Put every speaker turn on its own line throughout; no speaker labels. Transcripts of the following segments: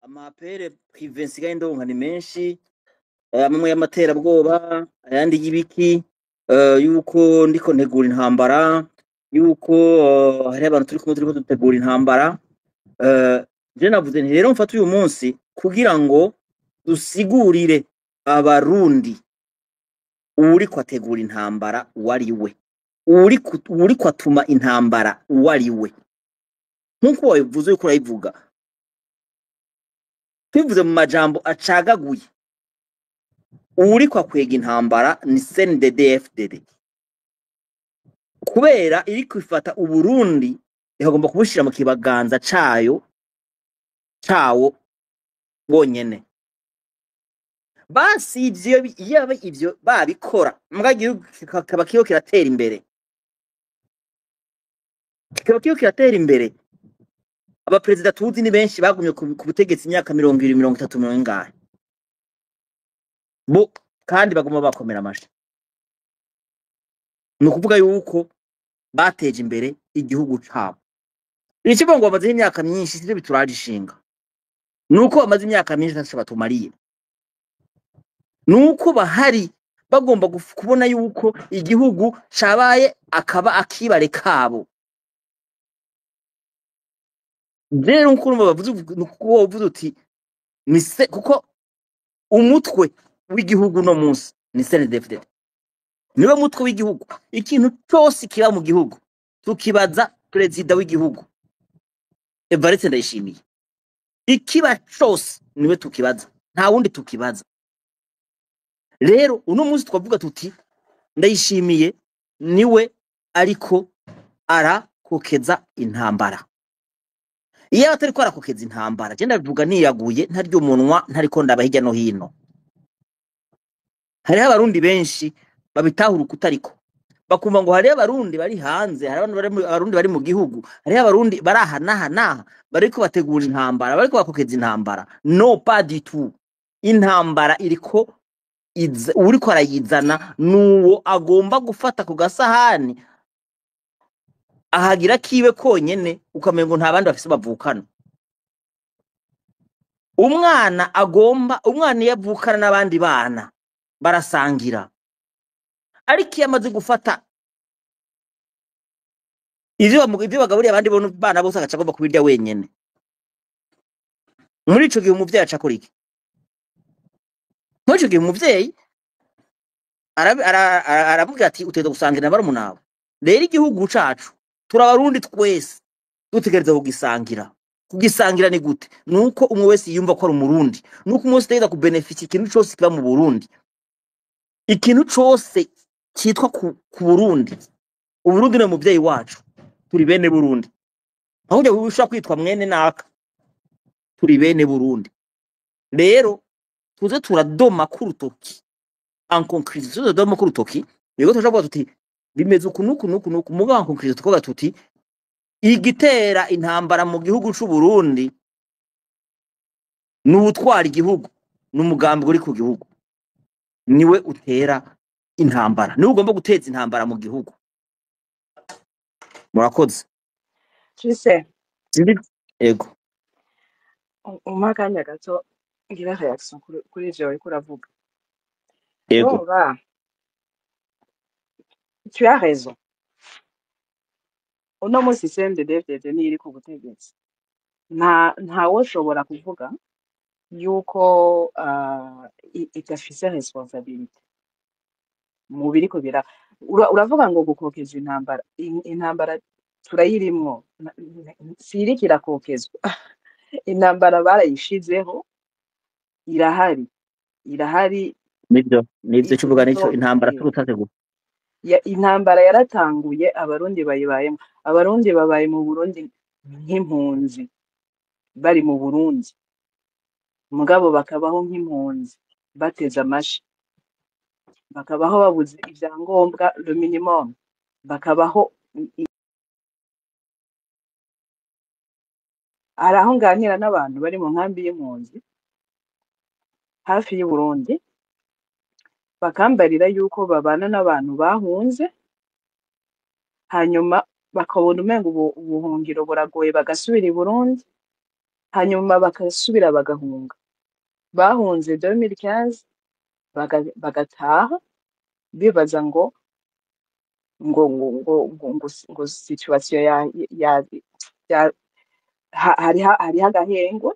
amapere prive nsigaye ndonka ni menshi, amwe y'amaterabwoba, ayandi y'ibiki, yuko ndiko ntegura intambara, yuko hari abantu turiko dutegura intambara. Je navuze nti rero mfata uyu munsi kugira ngo dusigurire abarundi uwuriko ategura intambara uwari we, uwuriko atuma intambara uwari we. Nkuko wabivuze uriko urayivuga, tubivuze mu majambo acagaguye, uwuriko akwega intambara ni CNDD-FDD, kubera iriko ifata Uburundi ikagomba kubushira mu kibaganza cawo bonyene. Basi ivyo babikora mbwa igihugu kikaba kiriko kiratera imbere, abaperezida tuzi ni benshi bagumye ku butegetsi imyaka 20, 30, 40 bo kandi baguma bakomera amashi. Ni ukuvuga yuko bateje imbere igihugu cabo. Ikivuga ngo bamaze imyaka myinshi sivyo bituraje ishinga, nuko bamaze imyaka myinshi ntacyo batumariye, nuko bahari bagomba kubona yuko igihugu cabaye akaba akibare kabo. Rero nkuko bavuze uti mise, kuko umutwe w'igihugu no munsi ni CNDD-FDD, niwe mutwe w'igihugu. Ikintu cyose kiba mu gihugu tukibaza perezida w'igihugu Evariste Ndayishimiye, ikiba cyose niwe tukibaza, nta wundi tukibaza. Rero uno munsi twavuga tuti Ndayishimiye niwe ariko arakokeza intambara. Iyo atariko arakokeza intambara, je ndabivuga niyaguye ntaryo umunwa, ntariko ndaba hirya no hino. Hariho abarundi benshi babitahura ukutariko, bakumva ngo hariho abarundi bari hanze, hari abarundi bari mu gihugu, hariho abarundi barahanaha bariko bategura intambara, bariko bakokeza intambara. No, pas du tout. Intambara iriko uriko arayizana nuwo agomba gufata ku gasahani ahagira kiwe konyene, ukamengo nta bandi bafise bavukana. Umwana yavukana n'abandi bana barasangira, ariko yamaze gufata ivyo bagaburiye abandi bana bose agaca agomba kubirya wenyene. Muri ico gihe umuvyeyi acakora iki? Muri ico gihe umuvyeyi aravuga ati uteza gusangira na barumunawe. Rero igihugu cacu turabarundi twese dutegereza kugisangira. Ni gute? Nuko umwe wese yumva ko ari umurundi, nuko umwe wese tegeza ku benefit ikintu cyose kiba mu Burundi, ikintu cyose cyitwa ku Burundi. Uburundi ne muvyeyi wacu, turi bene Burundi. Aho ujya ushaka kwitwa mwene naka, turi bene Burundi. Rero tuze turadoma ku rutoki, en conclusion tuze turadoma ku rutoki, yego tujavuga tuti bimeze uku nuku muga en conclusion tukoga tuti igitera intambara mu gihugu c'u Burundi n'ubutwara igihugu n'umugambi uri ku gihugu, niwe utera intambara, niwe ugomba guteza intambara mu gihugu. Murakoze.
Trise
Ego
umakanya gato ngira reaction kuri ivyo uriko uravuga.
ego
Tu as raison. Uno munsi CNDD-FDD niyo iri ku butegetsi, ntawe ushobora kuvuga yuko idafise responsabilité mu biriko uravuga ngo gukokeza intambara turayirimwo, siriko irakokezwa. Intambara barayishizeho, irahari
nivyo cyuvuga nico intambara turutategura.
Intambara yaratanguye, abarundi bayibayemo. Abarundi babaye mu Burundi nk'impunzi, bari mu Burundi mugabo bakabaho nk'impunzi, bateze amashi, bakabaho babuze ivyangombwa le minimum, bakabaho. Araho nganira n'abantu bari mu nkambi y'impunzi hafi y'u Burundi, bakambarira yuko babana n'abantu bahunze, hanyuma bakabona umengo ubuhungiro buragoye bagasubira i Burundi, hanyuma bagasubira bagahunga. Bahunze 2015 bagataha bibaza ngo situation hariho agahengwe,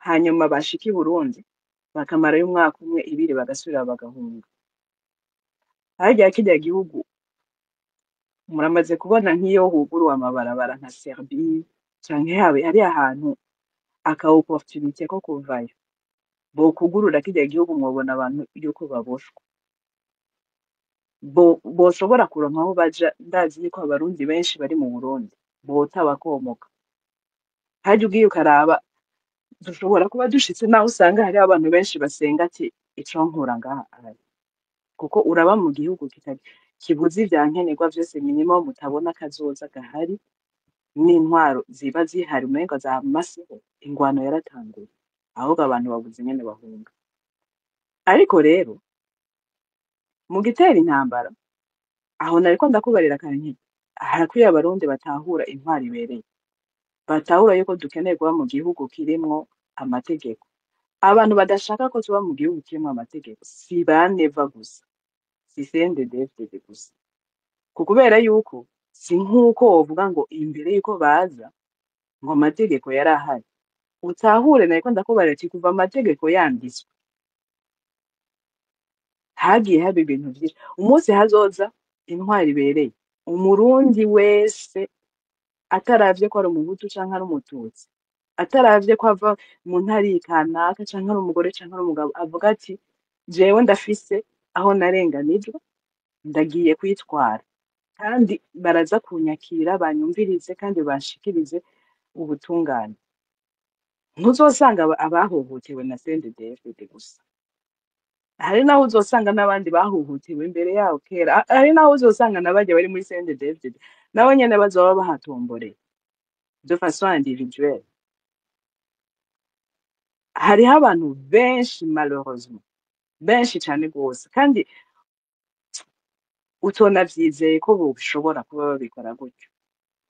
hanyuma bashika i Burundi bakamarayo umwaka umwe ibiri bagasubira bagahunga. Harya kirya gihugu muramaze kubona nk'iyo huguruwe amabarabara nka Serbie canke hari ahantu aka opportunité ko kuvayo, bokugurura kirya gihugu mwobona abantu yuko baboshwa, boshobora kuronka aho baja. Ndazi yuko abarundi benshi bari mu Burundi bota bakomoka. Harya ugiye ukaraba dushobora kuba dushitse naho usanga hari abantu benshi basenga ati ico nkura ngaha ahari, kuko uraba mu gihugu kibuze ivya nkenerwa vyose minimum mutabona kazoza gahari, n'intwaro ziba zihari umengo za masiho, ingwano yaratanguye, ahubwo abantu babuze nyene bahunga. Ariko rero mu gitera intambara aho nariko ndakubarira kare, harakwiye abarundi batahura intwaro ibereye, batahura yuko dukeneye kuba mu gihugu kirimwo amategeko. Abantu badashaka ko tuba mu gihugu kirimwo amategeko si baneva gusa, si CNDD-FDD gusa, kubera yuko si nk'uko wovuga ngo imbere yuko baza ngo amategeko yari ahari. Utahure nariko ndakubarira ati kuva amategeko yanditswe hagiye haba ibintu vyinshi. Umunsi hazoza intwaro ibereye, umurundi wese ataravye ko ari umuhutu canke ari umututsi, ataravye ko ava mu ntari kanaka canke ari umugore canke ari umugabo, avuga ati jewe ndafise aho narenganijwe, ndagiye kwitwara, kandi baraza kunyakira banyumvirize kandi banshikirize ubutungane. Ntuzosanga abahohotewe na CNDD-FDD gusa, hari naho uzosanga n'abandi bahuhutiwe imbere yaho kera, hari naho uzosanga n'abarya bari muri CNDD-FDD nabo nyene bazoba bahatomboreye de façon individuelle. Hariho abantu benshi malheureusement, benshi cane gose, kandi utonavyizeye ko bishobora kuba babikora gutyo,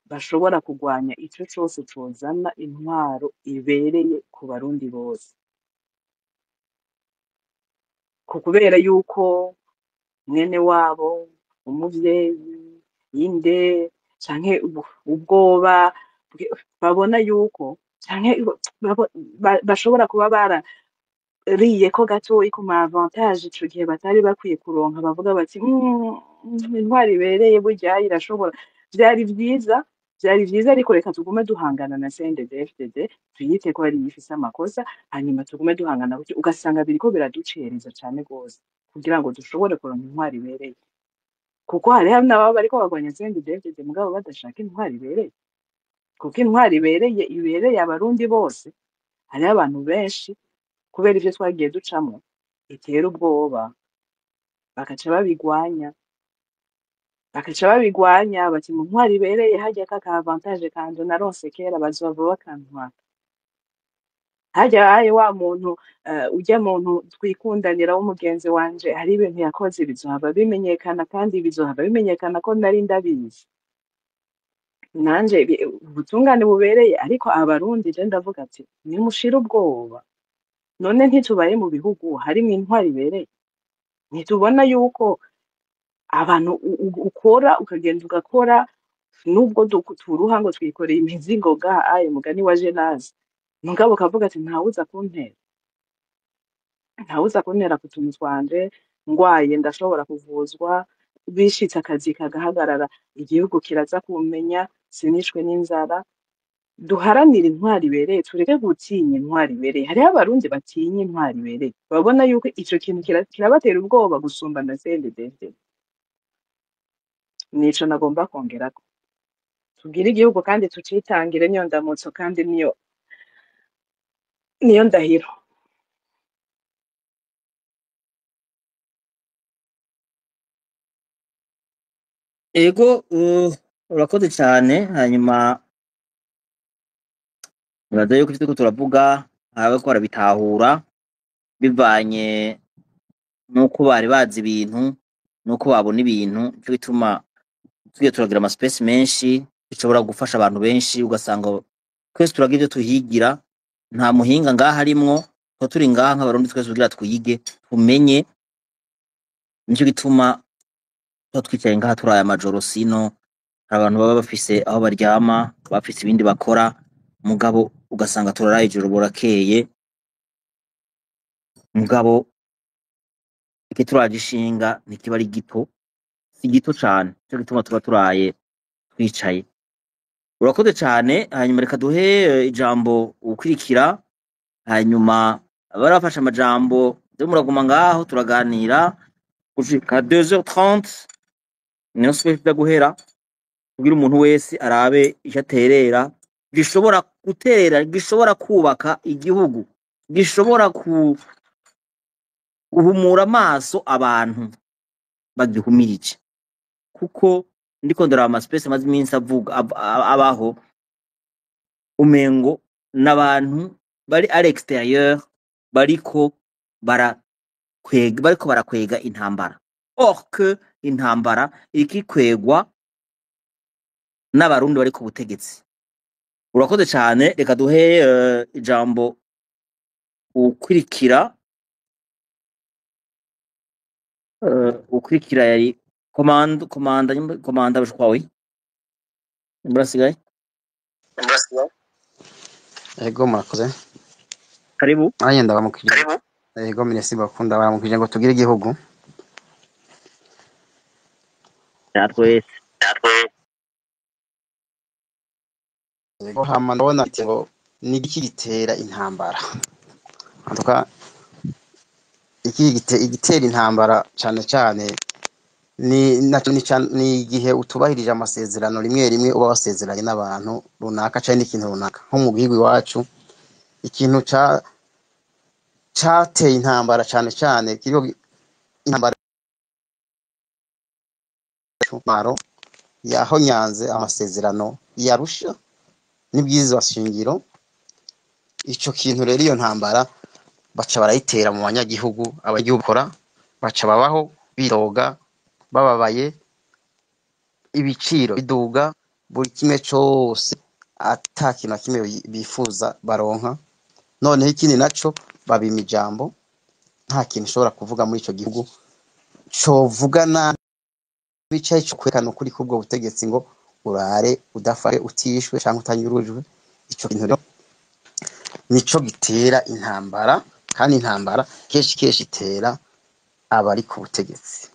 bashobora kugwanya ico cose cozana intwaro ibereye ku barundi bose, kubera yuko mwene wabo, umuvyeyi, inde canke ubwoba babona yuko canke bashobora kuba barariye ko gatoyi ku ma avantage ico gihe batari bakwiye kuronka, bavuga bati intwaro ibereye burya irashobora. Vyari vyiza ariko reka tugume duhangana na CNDD-FDD, tuyite ko ari ifise amakosa, hanyuma tugume duhangana gutyo, ugasanga biriko biraducereza cane gose kugira ngo dushobore kuronka intwaro ibereye. Kuko hariho n'ababa bariko bagwanya CNDD-FDD mugabo badashaka intwaro ibereye, kuko intwaro ibereye abarundi bose. Hariho abantu benshi kubera ivyo twagiye ducamwo itera ubwoba, bakaca babigwanya bati mu ntwaro ibereye harya kaka avantage kanje naronse kera bazova bakantwara. Harya aye wa muntu urya muntu twikundanira w'umugenzi wanje hari ibintu yakoze bizohava bimenyekana, kandi bizohava bimenyekana ko nari ndabizi nanje ubutungane bubereye. Ariko abarundi je ndavuga ati nimushire ubwoba, none ntitubaye mu bihugu harimwo intwaro ibereye? Ntitubona yuko abantu ukora ukagenda ugakora, nubwo turuha ngo twikoreye imizigo aye mugani wa Genaze, mugabo ukavuga ati ntawuza kuntera ku tuntu twanje, ngwaye ndashobora kuvuzwa, bishitse akazi kagahagarara igihugu kiraza kumenya, sinishwe n'inzara. Duharanire intwaro ibereye, tureke gutinya intwaro ibereye. Hariho abarundi batinya intwaro ibereye, babona yuko ico kintu kirabatera ubwoba gusumba na CNDD-FDD. Nico nagomba kongerako, tugire igihugu kandi tucitangire, niyo ndamutso kandi niyo ndahiro.
Ego urakoze cyane. Hanyuma uraza yuko turiko turavuga abe ko barabitahura bivanye nuko bari bazi ibintu, nuko babona ibintu. Nico gituma tugiye turagira ama space menshi bishobora gufasha abantu benshi, ugasanga twese turagira ivyo tuhigira, nta muhinga ngaha arimwo, tuba turi ngaha nk'abarundi twese kugira twige tumenye. Nico gituma tuba twicaye ngaha turi aya majoro, sino hari abantu baba bafise aho baryama, bafise ibindi bakora, mugabo ugasanga turaraye ijoro burakeye, mugabo ikituraje ishinga ntikiba ari gito, si gito cane, nico gituma tuba turaye twicaye. Urakoze cane, hanyuma reka duhe ijambo uwukurikira, hanyuma abarafashe amajambo vyo muraguma ngaho turaganira gushika 2h30 niho sipesifika guhera, kugira umuntu wese arabe ico aterera gishobora gutera, gishobora kubaka igihugu, gishobora guhumura amaso abantu bagihumirije. Kuko ndiko ndaraba amaspesi amaze iminsi abaho, umengo n'abantu bari à l'extérieur bariko barakwega intambara, or que intambara iriko ikwegwa n'abarundi bari ku butegetsi. Urakoze cane, reka duhe ijambo ukurikira. Ukurikira yari komanda bishwawe murasigaye.
Ego murakoze.
Karibu.
Anye ndabamukije. Ego minesi bakunda baramukije ngo tugire igihugu.
Natwese.
Ego hama ndabona ati ngo ni iki gitera intambara. Antuka igitera intambara cane cane ni igihe utubahirije amasezerano rimwe rimwe uba wasezeranye n'abantu runaka cyane n'ikintu runaka. Nko mu gihugu iwacu ikintu cateye intambara cane cane kiriho intambara maro yaho nyanze amasezerano yarusha n'ibwirizwa shingiro. Ico kintu rero iyo ntambara baca barayitera mu banyagihugu, abagihugu kora baca babaho biroga bababaye, ibiciro biduga, buri kimwe cose ata kintu na kimwe bifuza baronka. Noneho ikindi naco babima ijambo, nta kintu ushobora kuvuga muri ico gihugu covugana bicaye cyo kwekana ukuri kubwo butegetsi ngo urare udafare utishwe canke utanyurujwe. Ico kintu rero nico gitera intambara, kandi intambara keshi itera abari ku butegetsi.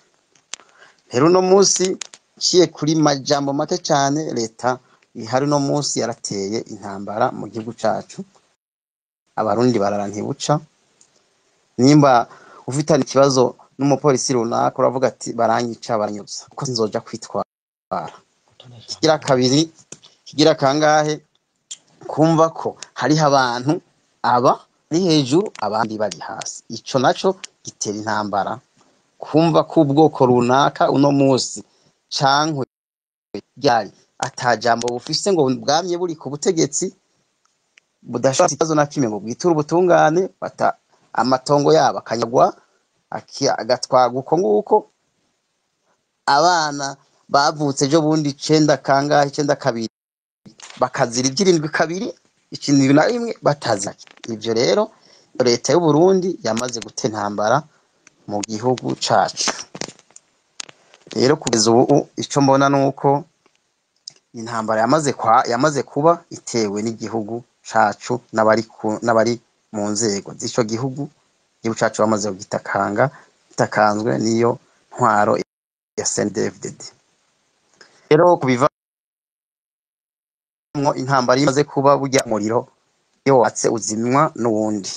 Rero no musi ciye kuri majambo make cyane, leta ihari no musi yarateye intambara mu gihugu cacu, abarundi barara ntibuca. Nimba ufitana ikibazo n'umupolisi runaka uravuga ati baranyica baranyuza kuko sinzoja kwitwara. Kigira kabiri, kigira kangahe kumva ko hariho abantu aba ari hejuru abandi bari hasi. Ico naco gitera intambara, kumva ko ubwoko runaka uno musi cankwe ryari atajambo bufise ngo bwamye buri ku butegetsi, budashobora ikibazo na kimwe ngo bwitura ubutungane, bata amatongo yabo akanyagwa agatwagwa uko nguko. Abana bavutse ejo bundi 9 bakazira ivyirindwi kabiri, ikintu na rimwe bataza. Ivyo rero leta y'u Burundi yamaze gutera intambara mu gihugu cacu. Rero kugeza ubu ico mbona nuko intambara yamaze kuba itewe n'igihugu cacu n'abari mu nzego z'ico gihugu. Igihugu cacu bamaze gitakanzwe niyo ntwaro ya CNDD-FDD. Rero kubiva intambara imaze kuba burya umuriro iyo watse uzimwa n'uwundi.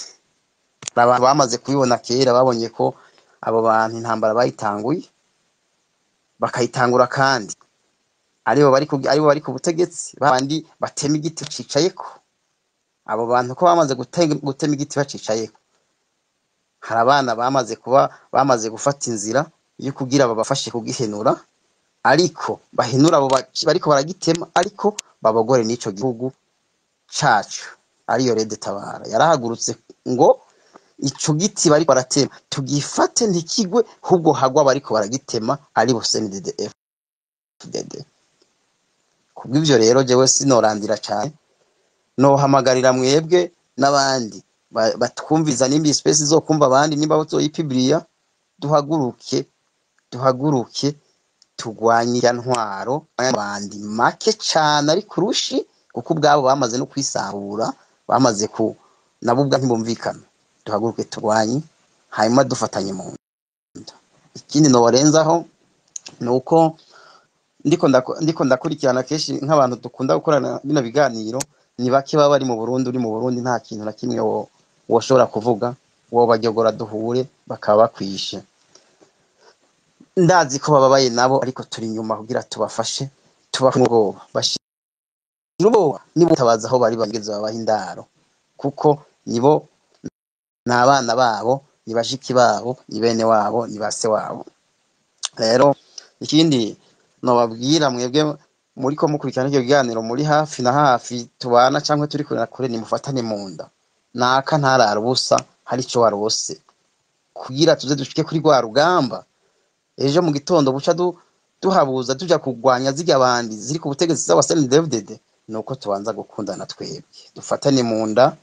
Abantu bamaze kubibona kera, babonye ko abo bantu intambara bayitanguye bakayitangura kandi aribo bari ku butegetsi, babandi batema igiti cicayeko. Abo bantu ko bamaze gutema igiti bacicayeko, hari abana bamaze gufata inzira yo kugira babafashe kugihenura, ariko bahenura abo bariko baragitema, ariko babogore n'ico gihugu cacu. Ariyo Rede Tabara yarahagurutse ngo ico giti bariko baratema tugifate ntikigwe, hubwo hagwa bariko baragitema ari bo CNDD-FDD. Kubw'ivyo rero jewe sinorandira cyane, nohamagarira mwebwe n'abandi batwumviza nimba space zo kumva abandi nimba bazoyipibliya duhaguruke tugwanye ya ntwaro abandi make cyane ari kurushi kuko ubwabo bamaze no kwisahura bamaze ku nabo ubwa ntibumvikana duhaguruke turwanye hanyuma dufatanye mu nda. Ikindi no warenzaho nuko ndiko ndakurikirana keshi nk'abantu dukunda gukorana bino biganiro ni bake baba bari mu Burundi uri mu Burundi nta kintu na kimwe woshobora kuvuga wo bajyogora duhure bakaba bakwishe ndazi ko bababaye nabo ariko turi nyuma kugira tubafashe tubafungwa bashira nibo tabaza aho bari bageze babaha indaro kuko nibo n'abana babo ni bashiki babo ni bene wabo ni base wabo. Rero ikindi nobabwira mwebwe muri ko mukurikirana icyo kiganiro muri hafi na hafi tubana cyangwa turi kure ni mufatane mu nda naka ntarara ubusa hari cyo warose kugira tuze dushike kuri rwa rugamba ejo mu gitondo buca duhabuza tuja kugwanya zirya bandi ziri ku butegetsi za Waseni David nuko tubanza gukundana twebwe dufatane mu nda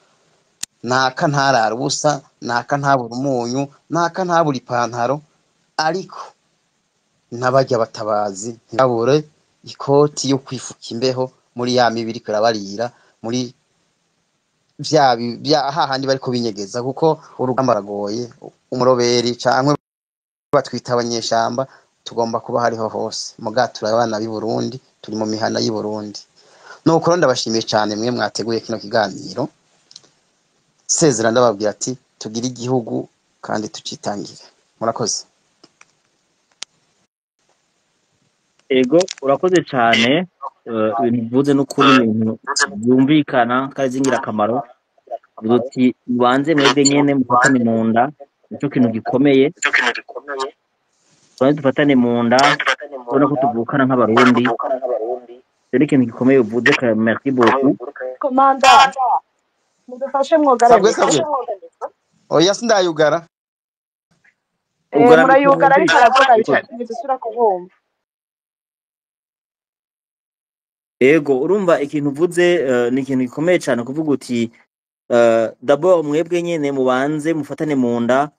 naka ntarara ubusa naka ntabura umunyu naka ntabura ipantaro ariko nabajya batabazi ntibabure ikoti yo kwifuka imbeho muri ya mibiri kurabarira muri vya hahandi bariko binyegeza kuko urugamba ragoye umuroberi cyangwa batwita abanyeshamba tugomba kuba hariho hose mugatura abana b'i Burundi turi mu mihana y'I Burundi nuko ndabashimiye cyane mwe mwateguye kino kiganiro sezera ndababwira ati tugira igihugu kandi tucitangire murakoze.
Ego urakoze cyane ibintu bivuze n'ukuri ibintu byumvikana kandi zingira akamaro uti ubanze mwebwe nyene mufatane mu nda nicyo kintu gikomeye kandi dufatane mu nda ubona ko tuvukana nk'abarundi rero ikintu gikomeye uvuze ka merci beaucoup
komanda mudufashe mwogaragaza
oya sindayugara
murayugara ariko aravuga ntidusubira kubumva.
Ego urumva ikintu uvuze ni ikintu gikomeye cyane kuvuga uti d'abord mwebwe nyene mubanze mufatane mu nda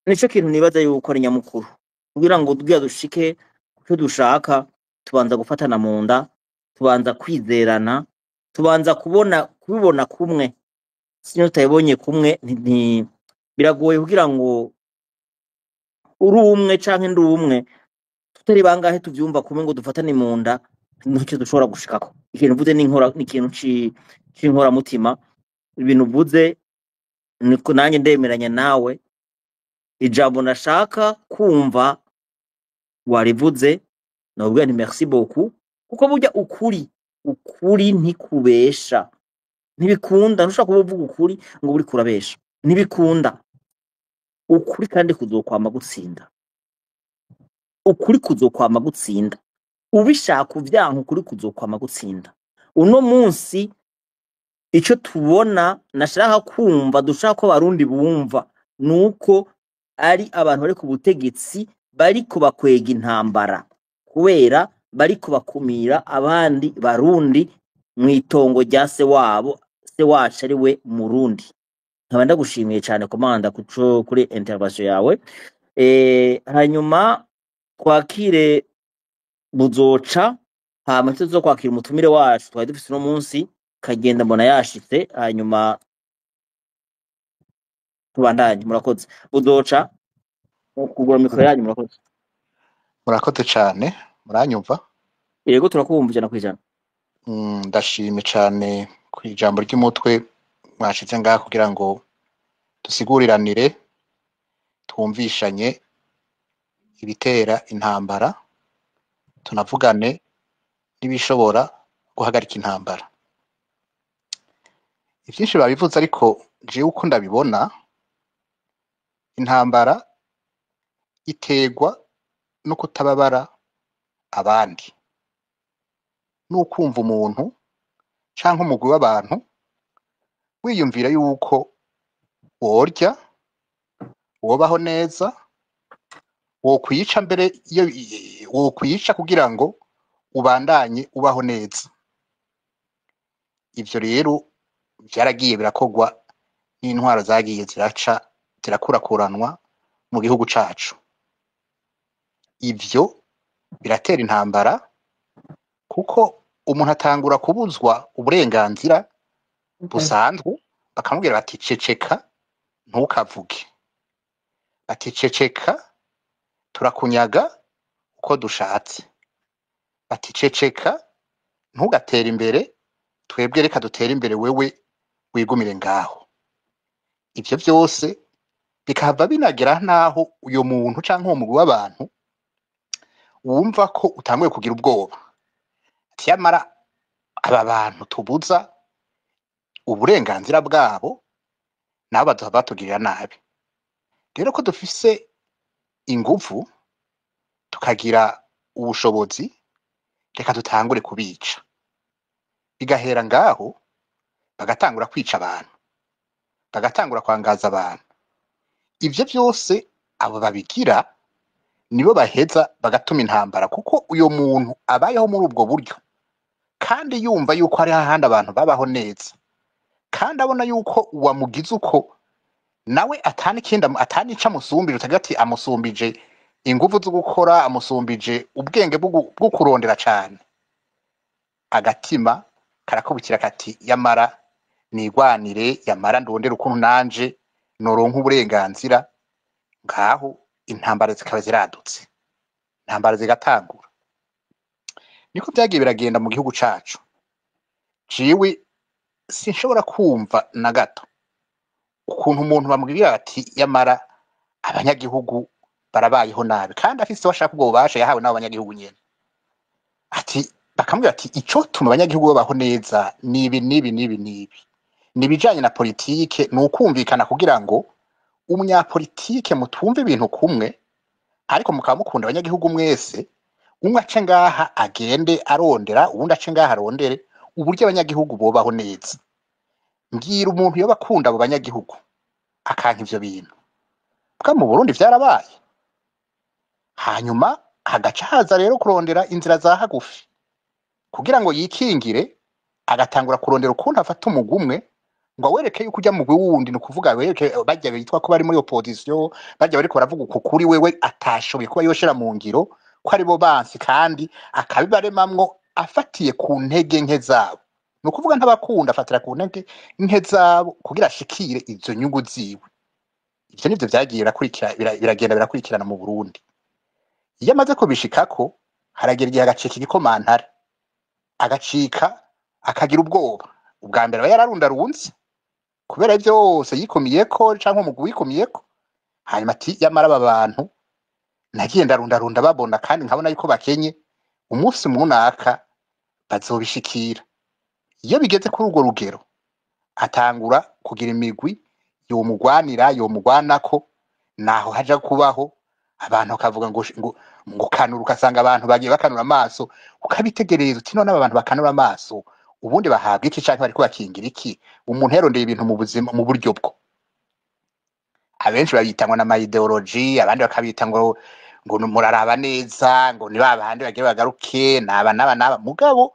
nico kintu nibaza yuko ari nyamukuru kugira ngo dugiye dushike cyo dushaka tubanza gufatana mu nda tubanza kwizerana tubanza kubibona kumwe sinyo tayibonye kumwe biragoye kugira ngo uri umwe canke ndi umwe tutari bangahe tuvyumva kumwe ngo dufatane mu nda nicyo dushobora gushikako. Ikintu uvuze ni ikintu c'inkora mutima ibintu uvuze niko nanjye ndemeranya nawe ijambo nashaka kumva warivuze nabwo nti merci beaucoup kuko burya ukuri ntikubesha ntibikunda ntushaka kuvuga ukuri ngo buri kurabesha ntibikunda ukuri kandi kuzokwama gutsinda ukuri kuzokwama gutsinda ubishaka uvyanka ukuri kuzokwama gutsinda. Uno munsi icyo tubona nashaka kumva dushaka ko abarundi bumva nuko ari abantu bari ku butegetsi bariko bakwega intambara kubera bariko bakumira abandi barundi mwitongo rya se wacu ari we Murundi. Nkaba ndagushimiye cyane komanda kuri intervention yawe hanyuma twakire buzoca hama tuzo kwakira umutumire wacu twari dufite no munsi kagenda mbona yashitse hanyuma tubandanye murakoze buzoca kugura mikoro yanyu
murakoze cyane muranyumva
yego turakumva ijana kwijana.
Ndashimye cyane ku ijambo ry'umutwe mwashitse ngaha kugira ngo dusiguriranire twumvishanye ibitera intambara tunavugane n'ibishobora guhagarika intambara. Ivyinshi babivuze ariko jewe uko ndabibona intambara iterwa no kutababara abandi n'ukumva umuntu canke umugwi w'abantu wiyumvira yuko worya wobaho neza wokwica mbere iyo wokwica kugira ngo ubandanye ubaho neza. ivyo rero vyaragiye birakogwa n'intwaro zagiye zirakurakuranwa mu gihugu cacu. Ivyo biratera intambara kuko umuntu atangura kubuzwa uburenganzira busanzwe, bakamubwira bati ceceka ntukavuge, bati ceceka turakunyaga uko dushatse, bati ceceka ntugatere imbere, twebwe reka dutere imbere, wewe wigumire ngaho. Ivyo vyose bikahava binagera naho uyo muntu canke uwo mugwi w'abantu wumva ko utanguye kugira ubwoba, ati yamara aba bantu tubuza uburenganzira bwabo nabo bazohava batugirira nabi. Rero ko dufise inguvu tukagira ubushobozi, reka dutangure kubica. Bigahera ngaho bagatangura kwica abantu, bagatangura kwangaza abantu. Ivyo vyose abo babigira nibo baheza bagatuma intambara, kuko uyo muntu abayeho muri ubwo buryo kandi yumva yuko hari hahandi abantu babaho neza, kandi abona yuko uwamugize uko nawe atanica amusumbije, utagira ati amusumbije inguvu zo gukora, amusumbije ubwenge bwo kurondera cane. Agatima karakubikira kati yamara nigwanire, yamara ndondera ukuntu nanje noronka uburenganzira. Ngaho intambara zikaba ziradutse, intambara zigatangura. Niko vyagiye biragenda mu gihugu cacu. Jiwe sinshobora kumva na gato ukuntu umuntu bamubwira ati yamara abanyagihugu barabayeho nabi, kandi afise washaka ubwo bubasha yahawe n'abanyagihugu nyene. Ati bakamubwira ati ico tuma abanyagihugu babaho neza nibi nibi nibi nibi, nibijanye na politike, nukumvikana kugira ngo umunyapolitike mutumve ibintu kumwe, ariko mukaba mukunda abanyagihugu mwese. Umwe ace ngaha agende arondera, uwundi ace ngaha arondere uburyo abanyagihugu bobaho neza. Mbwira umuntu yoba akunda abo banyagihugu akanka ivyo bintu. Bwa mu Burundi vyarabaye. Hanyuma hagaca haza rero kurondera inzira za hagufi kugira ngo yikingire, agatangura kurondera ukuntu afata umugumwe ngo awereke yuko ujya mugwi wundi, ni kuvuga wereke bajya bitwa ko bari muri opposition, bajya bariko baravuga uko kuri wewe atashoboye kuba yoshera mu ngiro, ko ari bo bansi kandi akabibaremamwo afatiye ku ntege nke zabo. Ni ukuvuga ntabakunda, afatira ku ntege nke zabo kugira ashikire izo nyungu ziwe. Ivyo nivyo vyagiye biragenda birakurikirana mu Burundi. Iyo amaze kubishikako haragera igihe agacika igikomantara, agacika akagira ubwoba. Ubwa mbere aba yararundarunze kubera ivyo vyose yikomiyeko canke umugwi wikomiyeko. Hanyuma ati yamara aba bantu nagiye ndarundarunda babona, kandi nkabona yuko bakenye, umunsi munaka bazobishikira. Iyo bigeze kuri urwo rugero atangura kugira imigwi yomugwanira, yomugwanako, naho haja kubaho abantu bakavuga ngo kanura, ugasanga abantu bagiye bakanura amaso, ukabitegereza uti none aba bantu bakanura amaso ubundi bahabwa iki canke bariko bakingira iki? Umuntu yarondeye ibintu mu buzima mu buryo bwo. Abenshi babitangwa na ideology, abandi bakabita ngo muraraba neza, ngo ni babandi bagiye bagaruke naba mugabo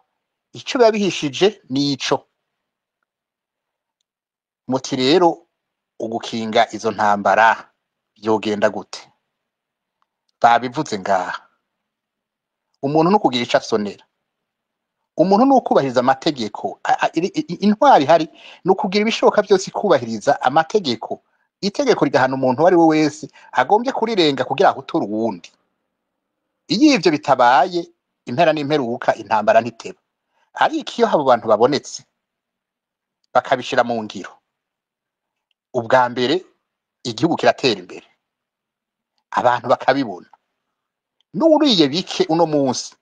ico babihishije nico. Muti rero ugukinga izo ntambara yogenda gute? Babivuze ngaha, umuntu nukugira ico asonera, umuntu nukubahiriza amategeko. Intwari hari nukugira ibishoboka byose kubahiriza amategeko. Itegeko rigahana umuntu wari we wese agombye kurirenga kugira ahutura uwundi. Iyo ivyo bitabaye, impera n'imperuka intambara ntiteba. Ariko iyo habo bantu babonetse bakabishira mu ngiro, ubwa mbere igihugu kiratera imbere, abantu bakabibona. N'uriye bike uno munsi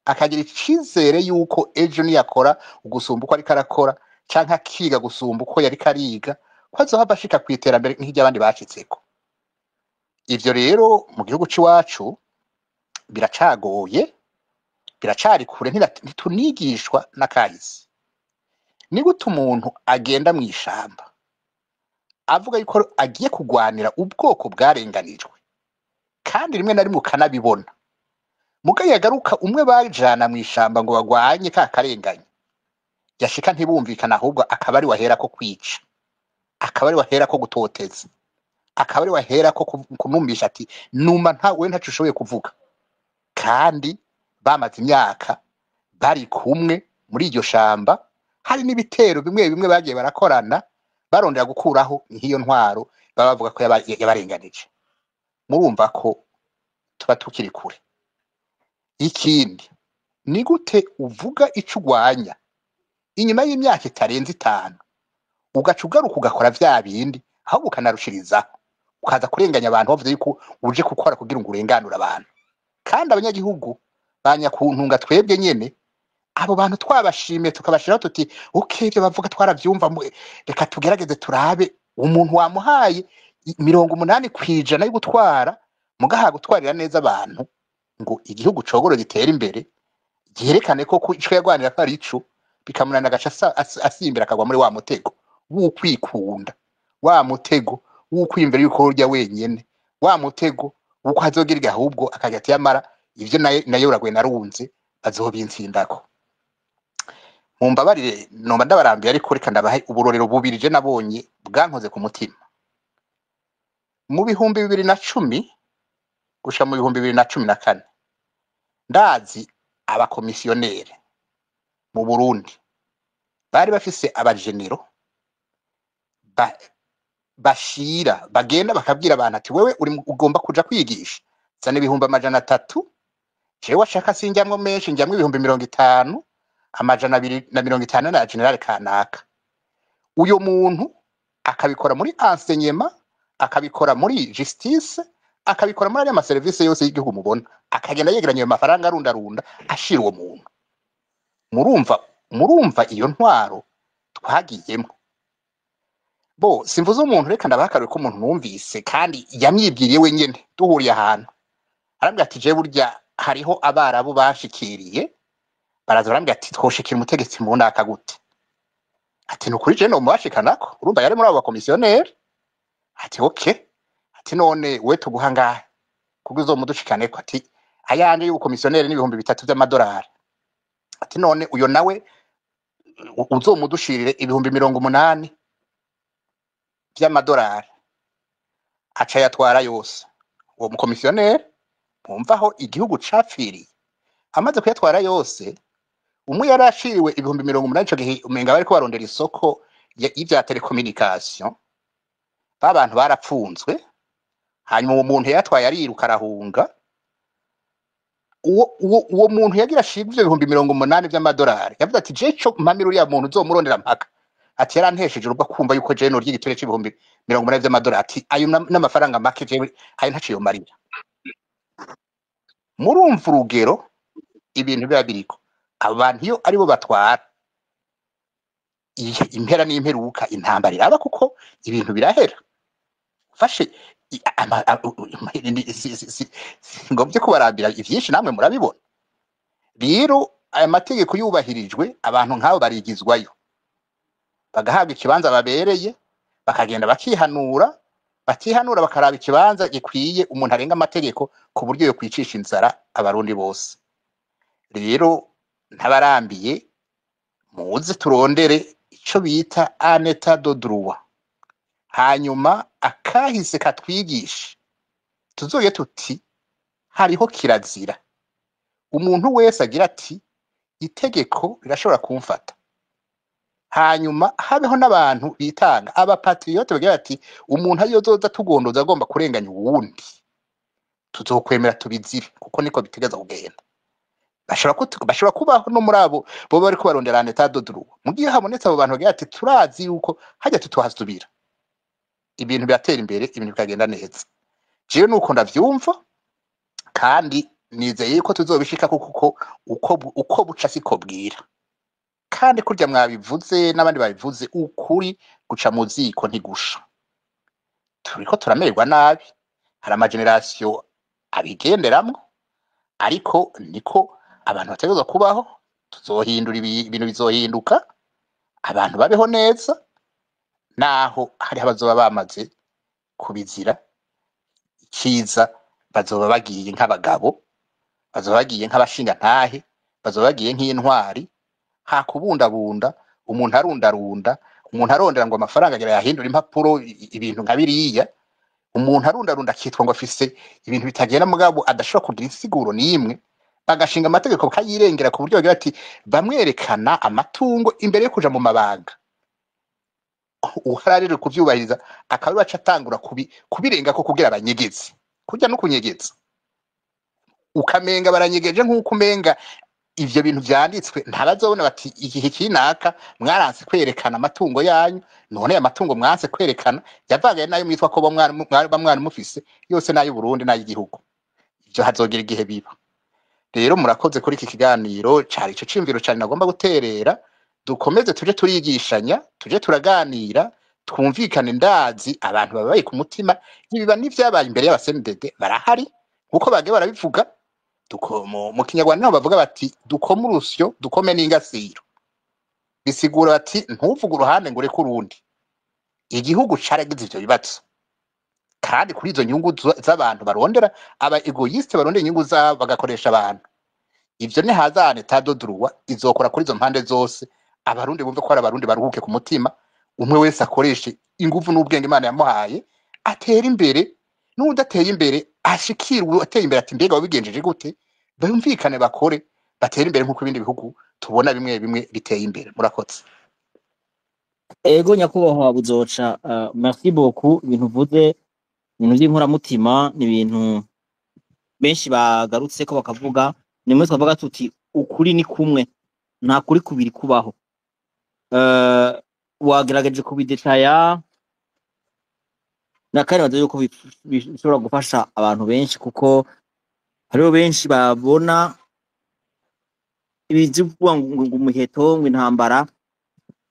akagira icizere yuko ejo niyakora ugusumba uko ariko arakora, canke akiga gusumba uko yari kariga, ko azohava ashika kwiterambere nk'iry'abandi bacitseko. Ivyo rero mu gihugu c'iwacu biracagoye, biracari kure, ntitunigishwa n'akahise. Ni gute umuntu agenda mw'ishamba avuga yuko agiye kugwanira ubwoko bwarenganijwe, kandi rimwe na rimwe ukanabibona, muga yagaruka umwe bajana mw'ishamba ngo bagwanye ka karenganya, yashika ntibumvikana ahubwo akaba ari wahera ko kwica, akaba ari wahera ko gutoteza, akaba ari wahera ko kumwumvisha ati numa we ntaco ushoboye kuvuga. Kandi bamaze imyaka bari kumwe muri iryo shamba, hari n'ibitero bimwe bimwe bagiye barakorana barondera gukuraho nk'iyo ntwaro baba bavuga ko yabarenganije. Murumva ko tuba tukiri kure. Ikindi ni gute uvuga ico ugwanya inyuma y'imyaka itarenze 5 ugaca ugaruka ugakora vya bindi ahubwo ukanarushirizaho ukaza kurenganya abantu bavuze yuko uje gukora kugira ngo urenganure abantu. Kandi abanyagihugu banyakuntunga twebwe nyene abo bantu twabashimiye tukabashiraho tuti okay ibyo bavuga twaravyumva reka tugerageze turabe umuntu wamuhaye 80% yo gutwara mugaha gutwarira neza abantu ngo igihugu cogoro gitera imbere giherekane ko ico yagwanira ko ari ico bikamunana agaca asimbira akagwa muri wa mutego w'ukwikunda, wa mutego w'ukwiyumvira yuko urya wenyene, wa mutego uko azogira ahubwo akajya ati yamara ivyo nayo uragwe narunze azobinsindako. Mumbabarire nomba ndabarambiye ariko reka ndabahe uburorero bubirije nabonye bwankoze ku mutima. Mu 2010 gusha mu 2014 ndazi abakomisiyonere mu Burundi bari bafise abagenero bashira bagenda bakabwira abantu ati wewe ugomba kuja kwigisha zana 300,000 jewe ashaka sinjyamwo menshi njyamwe 50,000 250 na general kanaka. Uyo muntu akabikora muri enseignement, akabikora muri justice, akabikora muri ama service yose y'igihugu mubona, akagenda yegeranya ayo mafaranga arunda ashira uwo muntu. Murumva iyo ntwaro twagiyemo. Bo simvuze umuntu reka ndabakare ko umuntu numvise kandi yamyibwiriye wenyene duhuriye ahantu. Arambye ati je burya hariho abarabu bashikiriye baraza barambye ati twoshikira umutegetsi mu ndaka gute. Ati nukuri je no mubashikanako urumva yari muri abo bakomisiyoneri. Ati okay, ati none we tuguhangahe kuko uzomudushikane ko ati ayanje y'ubukomisiyoneri ni 3,000 by'amadolari. Ati none uyo nawe uzomudushirire 80,000 by'amadolari. Aca yatwara yose uwo mukomisiyoneri. Mumvaho igihugu capfiriye amaze kuyatwara yose. Umwe yarashiriwe 80,000 ico gihe umenga bari ko barondera isoko y'ivya telecommunication. Abantu barapfunzwe, hanyuma uwo muntu yatwaye ariruka arahunga. Uwo muntu yagira ashirwe ivyo 80,000 by'amadolari yavuze ati jeco mpamira uriya muntu uzomurondera mpaka. Ati yarantesheje urubwo kumva yuko je no ry'igitore c'80,000 by'amadolari. Ati ayo n'amafaranga make je ayo ntaciyo marira. Murumva urugero ibintu biba biriko abantu iyo aribo batwara impera n'imperuka intambara iraba kuko ibintu birahera. Fashe ngombye kubarambira ivyinshi namwe murabibona. Rero aya mategeko yubahirijwe abantu nk'abo barigizwayo bagahabwa ikibanza babereye bakagenda bakihanura bakaraba ikibanza gikwiye umuntu arenga amategeko ku buryo yo kwicisha inzara abarundi bose. Rero ntabarambiye muze turondere ico bita un état de droit, hanyuma akahise katwigisha tuzoye tuti hariho kirazira. Umuntu wese agira ati itegeko rirashobora kumfata, hanyuma habeho n'abantu bitanga abapatriote bagira ati umuntu ayozoza tugondoza agomba kurenganya uwundi tuzokwemera tubizire kuko niko bitegeza kugenda. Bashobora kubaho no muri abo bo bari kubarondera état de droit. Mugiye habonetse abo bantu bagira ati turazi yuko hajya tutuhasubira ibintu byatera imbere, ibintu bikagenda neza. Jewe nuko ndavyumva kandi nizeye yuko tuzobishika kuko uko buca siko bwira. Kandi kurya mwabivuze n'abandi babivuze ukuri guca mu ziko ntigusha. Turiko turamererwa nabi, hari amageneration abigenderamwo, ariko niko abantu bategezwa kubaho. Tuzohindura ibintu bizohinduka, abantu babeho neza, naho hari abazoba bamaze kubizira. Ikiza bazoba bagiye nk'abagabo, bazoba bagiye nk'abashinga ntahe, bazoba bagiye nk'intwari, hakubundabunda umuntu arundarunda, umuntu arondera ngo amafaranga agira yahindura impapuro ibintu nka biriya, umuntu arundarunda akitwa ngo afise ibintu bitagenda mugabo adashobora kugira insiguro n'imwe, bagashinga amategeko bakayirengera ku buryo bagira ati bamwerekana amatungo imbere yo kuja mu mabanga, uhararire kuvyubahiriza akaba baca atangura kubirenga ko kugira abanyegezi, kurya no kunyegeza ukamenga baranyegeje nk'uko umenga ivyo bintu vyanditswe ntabazobona bati igihe kinaka mwaranse kwerekana amatungo yanyu, none amatungo mwanse kwerekana yavagaye nayo mwitwa ko mwari mufise yose nayo Burundi nayo igihugu, ivyo hazogera igihe biba. Rero murakoze kuri iki kiganiro, cari ico cimviro cyane nagomba guterera, dukomeze tuje turigishanya, tuje turaganira, twumvikane, ndazi abantu babaye ku mutima ibiba n'ivyabaye imbere y'abasenedede barahari nkuko bagiye barabivuga, mu kinyarwanda naho bavuga bati dukome urusyo dukome n'ingasiro, bisigura bati ntuvuge uruhande ngo ureke urundi, igihugu caragize ivyo bibazo kandi kuri izo nyungu z'abantu barondera, aba egoiste barondera inyungu zabo bagakoresha abantu, ivyo ni hazane tadodruwa izokora kuri izo mpande zose, abarundi bumve ko ari abarundi baruhuke ku mutima, umwe wese akoreshe inguvu n'ubwenge Imana yamuhaye atera imbere, n'udateye imbere ashikirwe ateye imbere ati mbega wabigenjeje gute, bumvikane bakore batera imbere nk'uko ibindi bihugu tubona bimwe bimwe biteye imbere. Murakoze.
ego nyakubahwa Buzoca, merci beaucoup. Ibintu uvuze ibintu by'inkoramutima ni ibintu benshi bagarutse ko bakavuga, ni mwe twavuga tuti ukuri ni kumwe, nta kuri kubiri kubaho. Wagerageje kubidetaya na kandi bazo yuko bishobora gufasha abantu benshi, kuko hariho benshi babona ibyo kuvuga ngo umuheto ngo intambara,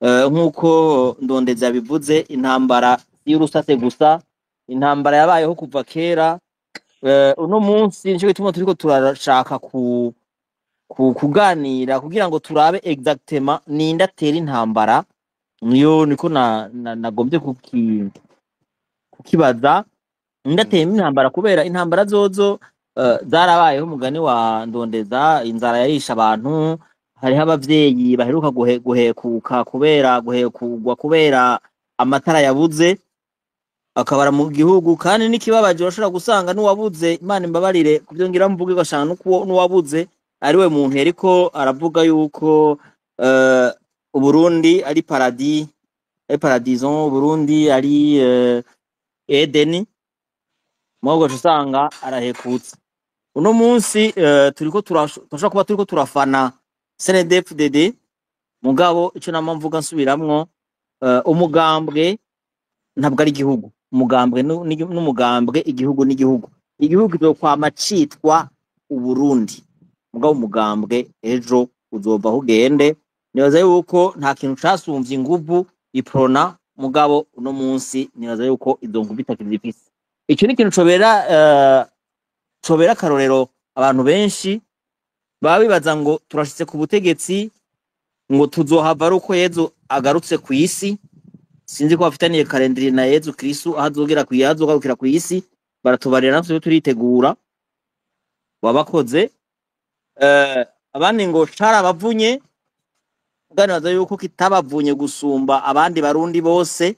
nk'uko Ndondezi yabivuze, intambara y'urusase gusa, intambara yabayeho kuva kera. Uno munsi nico gituma turiko turashaka kuganira kugira ngo turabe exactement ninde atera intambara. Niyo niko nagombye kukibaza, ninde atera intambara, kubera intambara zozo zarabayeho. Umugani wa Ndondeza, inzara yarisha abantu, hariho abavyeyi baheruka guhekuka kubera amatara yabuze akabara mu gihugu, kandi n'ikibabaje urashobora gusanga n'uwabuze, Imana imbabarire kubyo ngira mvuge, gashanga n'uwabuze ari we muntu yariko aravuga yuko Uburundi ari paradison, Uburundi ari Edeni, mwabwo usanga arahekutse. Uno munsi turashobora kuba turiko turafana CNDD-FDD, mugabo ico nama mvuga nsubiramwo, umugambwe ntabwo ari igihugu, umugambwe n'umugambwe, igihugu n'igihugu. Igihugu kizokwama citwa Uburundi, mugabo umugambwe ejo uzova ugende. Nibaza yuko nta kintu casumvye inguvu iprona, mugabo uno munsi nibaza yuko izo nguvu itakizifise. Ico ni ikintu cobera akarorero abantu benshi baba bibaza ngo turashitse ku butegetsi, ngo tuzohava ari uko Yezu agarutse ku isi. Sinzi ko bafitaniye kalendari na Yezu Kristo azogarukira ku isi, baratubarira natwe turitegura. Wabakoze abandi ngo carabavunye, uganibaza yuko kitabavunye gusumba abandi barundi bose.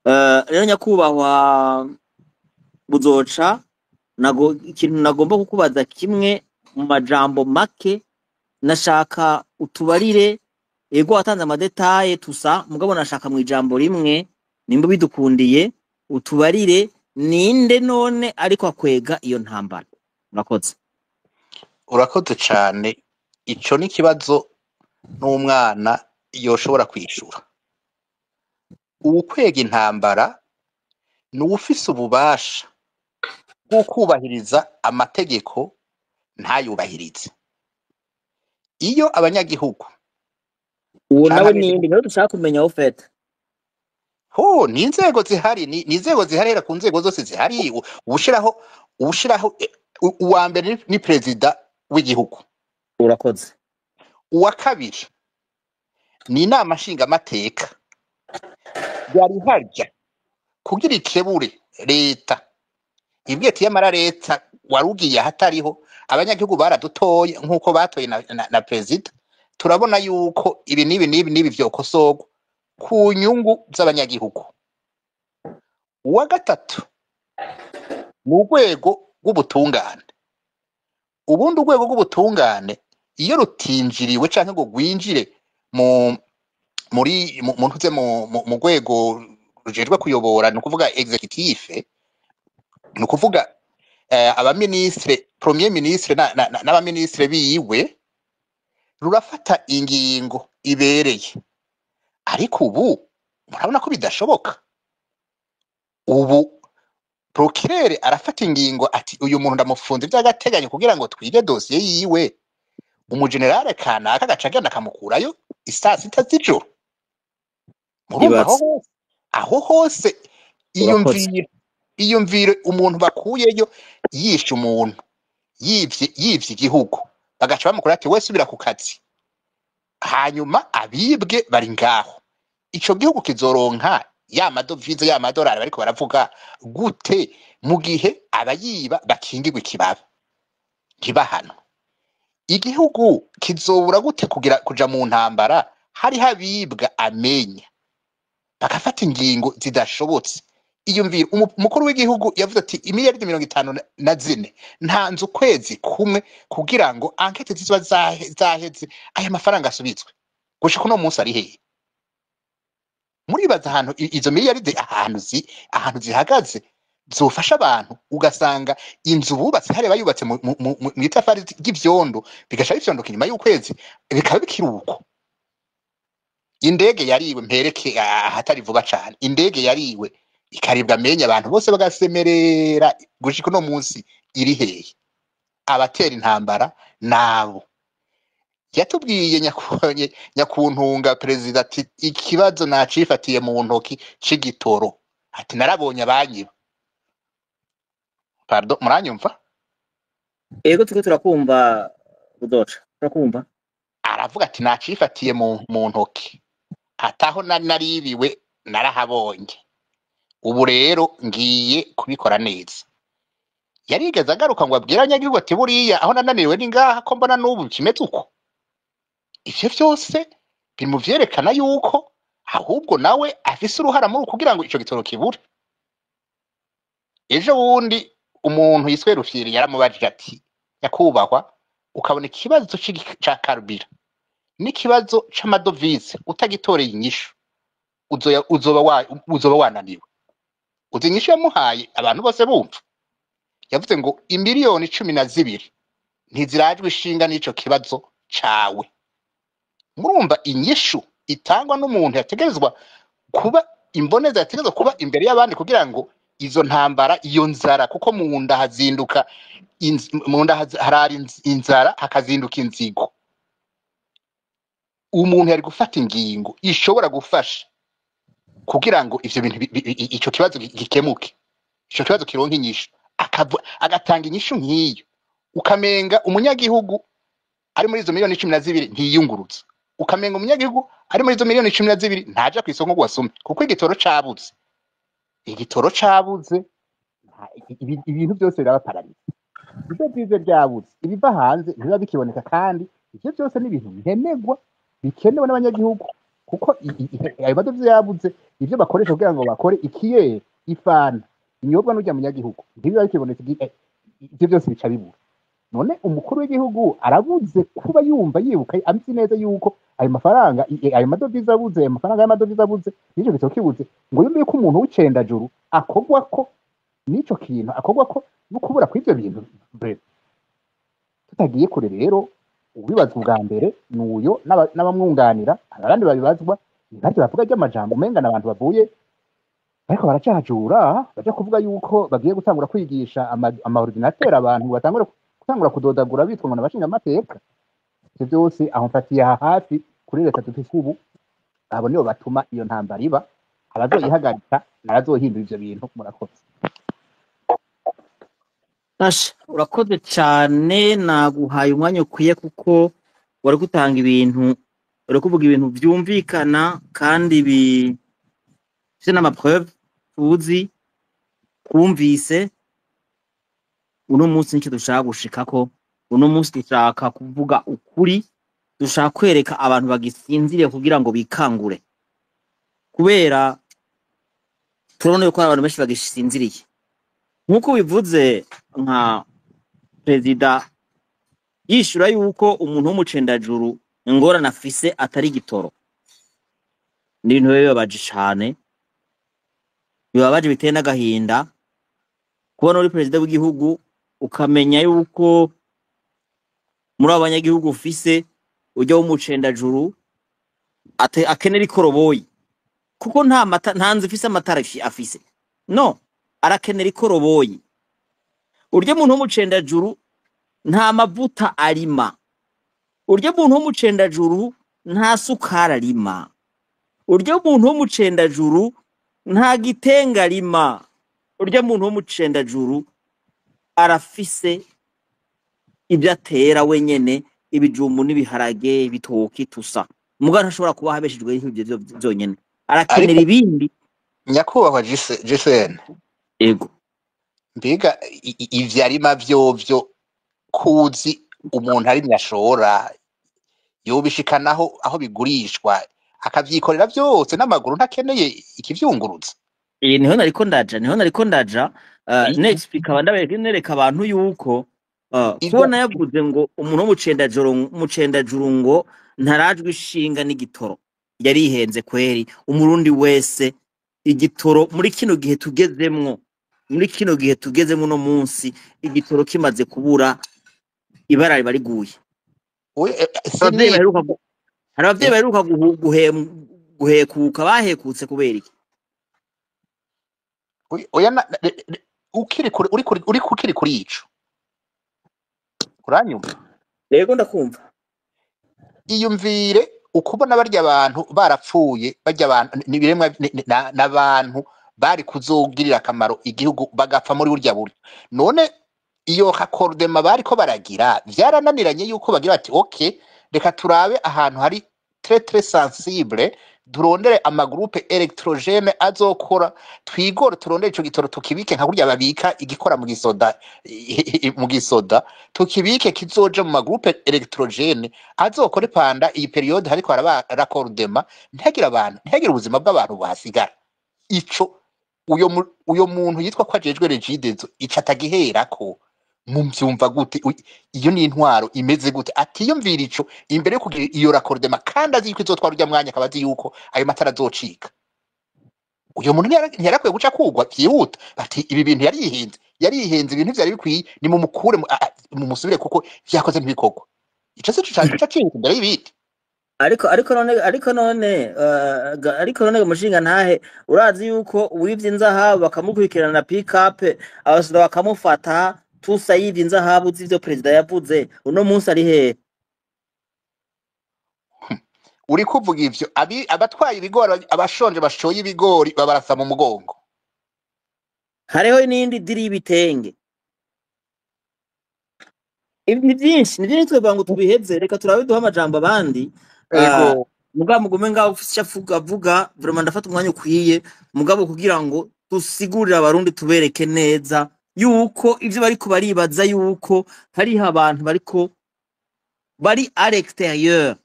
Rero nyakubahwa Buzoca, ikintu nagomba kukubaza kimwe mu majambo make, nashaka utubarire, ego watanze amadetaye tusa, mugabo nashaka mu ijambo rimwe, nimba bidukundiye utubarire ninde none ariko akwega iyo ntambara. Murakoze.
Urakoze cane, ico ni kibazo n'umwana yoshobora kwishura. Ukwega intambara ni ufise ububasha bwo kubahiriza amategeko ntayubahirize. Iyo abanyagihugu
uwo nawe nindi rero dushaka kumenya aho feta
ni inzego zihari, ni inzego ziharera ku nzego zose zihari. ubushiraho uwa mbere ni perezida w'igihugu.
Urakoze.
Uwa kabiri ni inama nshingamateka, yari harya kugira ikebure leta ibwiye ati yamara leta warugiye ahatariho, abanyagihugu baradutoye nk'uko batoye na perezida, turabona yuko ibi n'ibi vyokosorwa ku nyungu z'abanyagihugu. Uwa gatatu mu rwego rw'ubutungane. Ubundi urwego rw'ubutungane iyo rutinjiriwe canke ngo rwinjire mu rwego rujejwe kuyobora, ni ukuvuga executive, ni ukuvuga abaministre, premier ministre n'abaministre biwe, rurafata ingingo ibereye. Ariko ubu murabona ko bidashoboka. Ubu procureur arafata ingingo ati uyu muntu ndamufunze by'agateganyo kugira ngo twige dosiye yiwe, umugenerale kanaka agaca agenda akamukurayo isaa sita z'ijoro. Murumva aho hose iyumvire umuntu bakuyeyo yishe umuntu, yivye igihugu, bagaca bamukura ati we subira ku kazi. Hanyuma abibwe bari ngaho, ico gihugu kizoronka ya madovize ya madolari bariko baravuga gute mu gihe abayiba bakingirwa ikibaba ntibahano? Igihugu kizobura gute kuja mu ntambara hari habibwa amenya bakafata ingingo zidashobotse? Iyumvira umukuru w'igihugu yavuze ati imiliyaridi 54 ntanze ukwezi kumwe kugira ngo ankete ziba zaheze aya mafaranga asubitswe. Gushika uno munsi ari hehe? Muribaza ahantu izo miliyaridi ahantu zihagaze zofasha abantu, ugasanga inzu bubatse hariya bayubatse mu itafari ry'ivyondo bigasha bifyondoka inyuma y'ukwezi bikaba bikiruko. Indege yariwe mpereke ahatari vuba cane, indege yariwe ikaribwa amenya abantu bose bagasemerera. Gushika uno munsi iri hehe? Abatera intambara nabo. Yatubwiye nyakuntunga perezida ati ikibazo nacifatiye mu ntoki c'igitoro, ati narabonye abanyiba. Pardon, muranyumva?
Ego tuko turakumva Rudoca, turakumva.
Aravuga ati nacifatiye mu ntoki, ataho naribiwe narahabonye, ubu rero ngiye kubikora neza. Yarigeze agaruka ngo abwira abanyagihugu ati buriya aho nananiwe ni ngaha ko mbona n'ubu kimeze uko. Ivyo vyose biri mu vyerekana yuko ahubwo nawe afise uruhara muri kugira ngo ico gitoro kibure. Ejo bundi umuntu yiswe Rufyiri yaramubajije ati nyakubahwa, ukabona ikibazo ca karubira n'ikibazo c'amadovize utagitoreye inyishu uzoba wananiwe. Uzi inyishu yamuhaye abantu bose bumva? Yavuze ngo imiliyoni 12 ntizirajwe ishinga n'ico kibazo cawe. Murumva inyishu itangwa n'umuntu yategerezwa kuba imboneza, yategerezwa kuba imbere y'abandi kugira ngo izo ntambara, iyo nzara, kuko mu nda hazinduka harari inzara hakazinduka inzigo. Umuntu yari gufata ingingo ishobora gufasha kugira ngo ivyo bintu ico kibazo gikemuke, ico kibazo kironka inyishu, agatanga inyishu nk'iyo, ukamenga umunyagihugu ari muri izo miliyoni 12 ntiyungurutse, ukamenga umunyagihugu ari muri izo miliyoni 12 ntaja kwisongo gwasumye kuko igitoro cabuze. Igitoro cabuze, ibintu byose biraba pararize. Ibyo byize byabuze, ibiva hanze biba bikiboneka, kandi ivyo byose ni ibintu nkenerwa bikenewe n'abanyagihugu, kuko ayo madovize yabuze, ivyo bakoresha kugira ngo bakore ikiyeri, ifana, inyobwa n'urya munyagihugu ntibiba bikiboneka, ivyo byose bica bibura. None umukuru w'igihugu arabuze kuba yumva yibuka amzi neza yuko ayo mafaranga, ayo madovize abuze, ayo mafaranga y'amadovize abuze, nico gitoro kibuze, ngo yumve yuko umuntu w'icendajuru akogwako nico kintu, akogwako no kubura kw'ivyo bintu. Tutagiye kure rero, ubibazwa ubwa mbere n'uyo n'abamwunganira, abandi babibazwa ntacyo bavuga ry'amajambo umenga n'abantu bavuye ariko baracajura baje kuvuga yuko bagiye gutangura kwigisha amaordinateur abantu batangura kudodagura bitwa ngo n'abashinga amateka. Ivyo byose aho mfatiye hafi kuri leta dufise ubu, abo nibo batuma iyo ntambara iba, abazoyihagarika narazohindura ivyo bintu. Murakoze.
Urakoze cyane, naguhaye umwanya ukwiye kuko wari gutanga ibintu, wari kuvuga ibintu byumvikana kandi bifite n'amapreuve tuzi twumvise. Uno munsi nicyo dushaka gushikako, uno munsi dushaka kuvuga ukuri dushaka kwereka abantu bagisinziriye kugira ngo bikangure, kubera turabona yuko hari abantu benshi bagisinziriye. Nk'uko bivuze, nka perezida yishura yuko umuntu w'umucendajuru ingorane afise atari igitoro, ni ibintu biba bibabaje cane, bibabaje biteye n'agahinda kubona uri perezida w'igihugu ukamenya yuko muri abo banyagihugu ufise ujya w'umucendajuru akenera ikoroboyi, kuko nta nzu ifise amatara afise, no, arakenera ikoroboyi. Urya muntu w'umucendajuru nta mavuta arima, urya muntu w'umucendajuru nta sukari arima, urya muntu w'umucendajuru nta gitenga arima, urya muntu w'umucendajuru arafise ibyo atera wenyene, ibijumbu n'ibiharage, ibitoki, tusa, mugabo ntashobora kuba habeshejwe n'ibyo byonyene, arakenera ibindi.
nyakubahwa Gisene,
Ego,
mbega ivyo arima vyovyo kuzi umuntu ari nyashora yobishikanaho aho bigurishwa akavyikorera vyose n'amaguru ntakeneye ikivyunguruza?
niho nariko ndaja nexplica nereka abantu yuko kubona yavuze ngo umuntu w'umucendajuru ngo ntarajwe ishinga n'igitoro, yarihenze kweri. Umurundi wese igitoro muri kino gihe tugezemwo no munsi, igitoro kimaze kubura ibara riba riguye. Hari abavyeyi baheruka guhekuka, bahekutse kubera iki?
oya ukiri kuri ico uranyumva?
Rego ndakumva.
Iyumvire ukubona barya abantu barapfuye, barya abantu nibiremwa n'abantu bari kuzogirira akamaro igihugu bagapfa muri burya buryo. None iyo hakordema bariko baragira vyarananiranye yuko bagira bati okay, reka turabe ahantu hari très sensible, turondere amagroupe electrogene azokora, twigore turondere ico gitoro tukibike nka kurya babika igikora mu gisoda tukibike kizoje mu magroupe electrogene azokore panda iyi periode hariko haraba raccordement, ntihagire ubuzima bw'abantu bahasigara. Ico uyo muntu yitwa ko ajejwe Regidezo ico atagiherako mumvyumva gute? Iyo ni intwaro imeze gute? Atiyumvira ico imbere yo kugira iyo raccordement, kandi azi yuko izotwara urya mwanya, akabazi yuko ayo matara azocika. Uyo muntu ntiyarakwiye guca kugwa vyihuta bati ibi bintu yarihenze ibintu vyari bikwiye ni mumukure mumusubire kuko vyakoze ntibikogwa. Ico se cyo cinka imbere y'ibiti.
Ariko none mushinga ntahe, urazi yuko uwivye inzahabu bakamukurikirana na pick up, abasura bakamufata tusa yivye inzahabu z'ivyo perezida yavuze, uno munsi ari hehe?
Uri kuvuga ivyo abatwaye ibigori, abashonje bashoye ibigori babarasa mu mugongo.
Hariho n'indi diri y'ibitenge. Ni byinshi twebwe ngo tubiheze, reka turabe duha amajambo abandi.
Ego
mugabo mugume ngaho ufisha avuga vraiment ndafata umwanya ukwiye mugabo kugira ngo tusigurire abarundi, tubereke neza yuko ivyo bariko baribaza yuko hari abantu bari à l'extérieur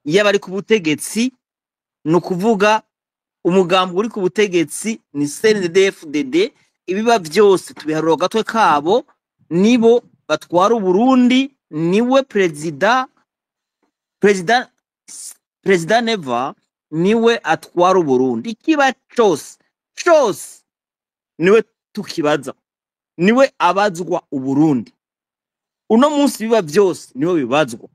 y'abari ku butegetsi, no kuvuga umugambo uri ku butegetsi ni CNDD-FDD. Ibiba byose tubiharura gatwe kabo, nibo batwara Uburundi, niwe perezida Neva niwe atwara Uburundi. Ikiba cyose niwe tukibaza, niwe abazwa Uburundi. Uno munsi biba byose niwe bibazwa.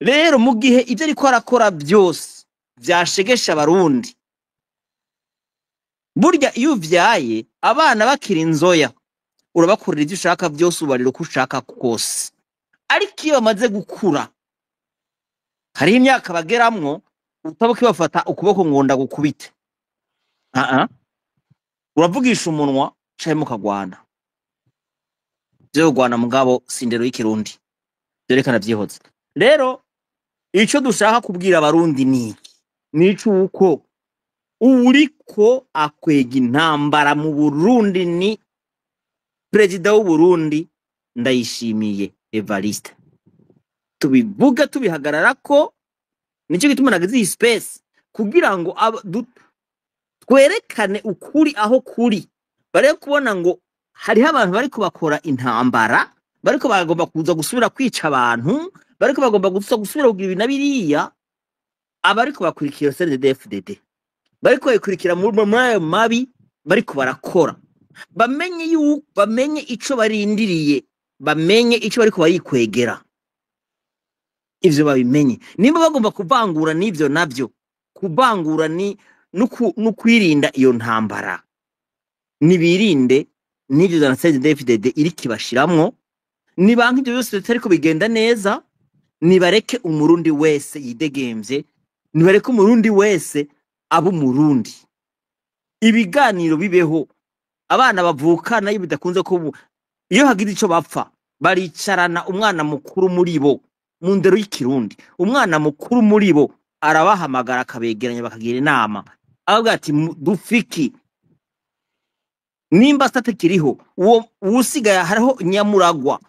Rero mu gihe ivyo ariko arakora byose vyashegesha abarundi, burya iyo uvyaye abana bakiri inzoya urabakurira ivyo ushaka byose, ubarira uko ushaka kose. Ariko iyo bamaze gukura, hari imyaka bageramwo utabuke bafata ukuboko ngo ndagukubite, uravugisha umunwa caye mukagwana. Byo gwana mugabo sindero y'ikirundi byerekana vyihoze. Rero ico dushaka kubwira abarundi nico uko uriko akwega intambara mu Burundi ni perezida w'u Burundi Ndayishimiye Evariste. tubivuga tubihagarara ko nicyo gituma nagize iyi space kugira ngo twerekane ukuri aho kuri bare kubona ngo hariho abantu bariko bakora intambara bariko bagomba kuza gusubira kwica abantu bariko bagomba gusubira kugira ibintu biriya abariko bakurikira CNDD-FDD bariko bakurikira muri ayo mabi bariko barakora bamenye ico barindiriye bamenye ico bariko bayikwegera ivyo babimenye nimba bagomba kuvangura n'ivyo navyo kuvangura ni n'ukwirinda iyo ntambara nibirinde n'ivyo za CNDD-FDD iri kibashiramwo nibanka ivyo byose bitariko bigenda neza nibareke umurundi wese yidegemvye nibareke umurundi wese abo murundi ibiganiro bibeho abana bavukana iyo bidakunze ko iyo hagize ico bapfa baricarana umwana mukuru muri bo mu ndero y'ikirundi umwana mukuru muri bo arabahamagara akabegeranya bakagira inama avuga ati dufiki nimba statekiriho uwo usigaye hariho nyamuragwa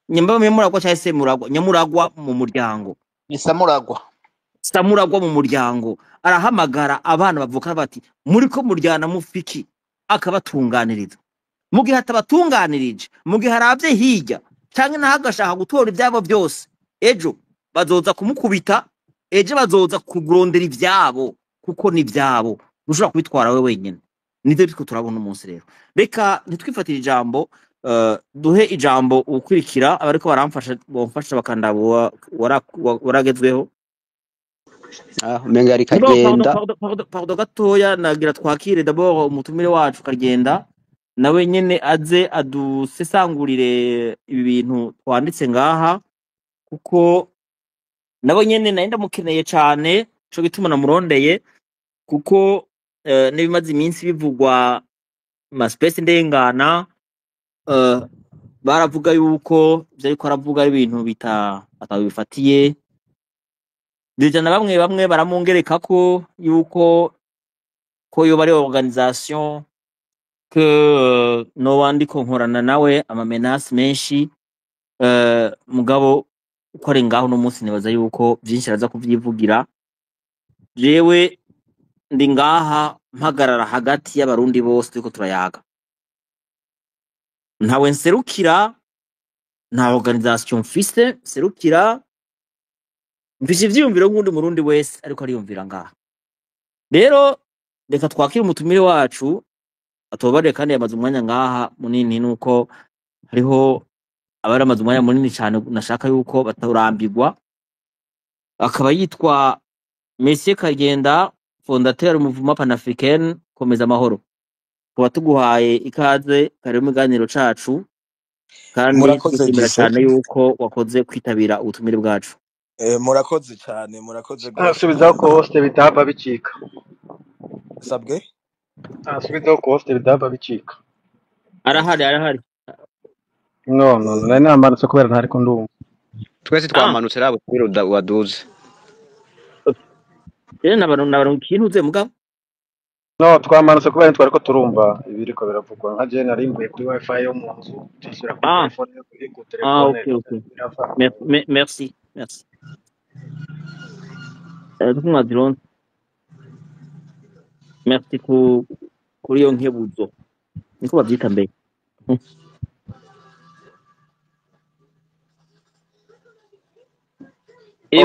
cyangwa se nyamuragwa mu muryango samuragwa mu muryango arahamagara abana bavukana bati muri ko muryana mufiki akabatunganiriza mu gihe atabatunganirije mu gihe haravye hirya canke nahagashaka gutora ivyabo byose ejo bazoza kumukubita ejo bazoza kugurondera ivyabo kuko ni vyabo ushobora kubitwara we wenyene nivyo bitwo turabona umunsi rero reka ntitwifatire ijambo duhe ijambo ukwirikira abariko baramfasha bomfasha bakandabo waragezweho
umenga ari kagenda
pardon gatoya nagira twakire d'abord umutumire wacu kagenda nawe nyene aze adusesangurire ibi bintu twanditse ngaha kuko nabo nyene naenda mukeneye cyane cyo gituma namurondeye kuko nibimaze iminsi bivugwa ma space ndengana baravuga yuko byariko aravuga ibintu atabifatiye bijana bamwe baramungereka ko yuko yo bari organisation que no wandiko nkorana nawe ama menace menshi mugabo uko ari ngaho no munsi nibaza yuko byinshi araza kuvyivugira jewe ndi ngaha mpagarara hagati y'abarundi bose turiko turayaga ntawe nserukira nta organisation mfise serukira mfise ivyiyumviro nk'undi murundi wese ariko ariyumvira ngaha rero reka twakire umutumire wacu atobare kandi yamaze umwanya ngaha munini nuko hariho abari amaze umwanya munini cyane nashaka yuko baturambirwa akaba yitwa Monsieur Kagenda fondateur Mouvement Panafricain komeza amahoro kuba tuguhaye ikaze kare mu ganiro cacu kandi twishimira cyane yuko wakoze kwitabira ubutumire bwacu
murakoze cyane murakoze
asubizaho ko hoste bitaba bicika
sabwe
asubizaho ko hoste bitaba bicika
arahari
no nari namanutse kubera ntari ko ndumva
twese twamanutse rabo kubera waduze
nabaronka ikintu uze mugabo
no twamanutse kubera ntwari ko turumva ibiriko biravugwa nka je nari mvuye kuri wifi yo mu nzu tusubira kuri telefone ku telefone
okay. Merci Dukumadron merci kuri yo nkebuzo niko bavyita mbe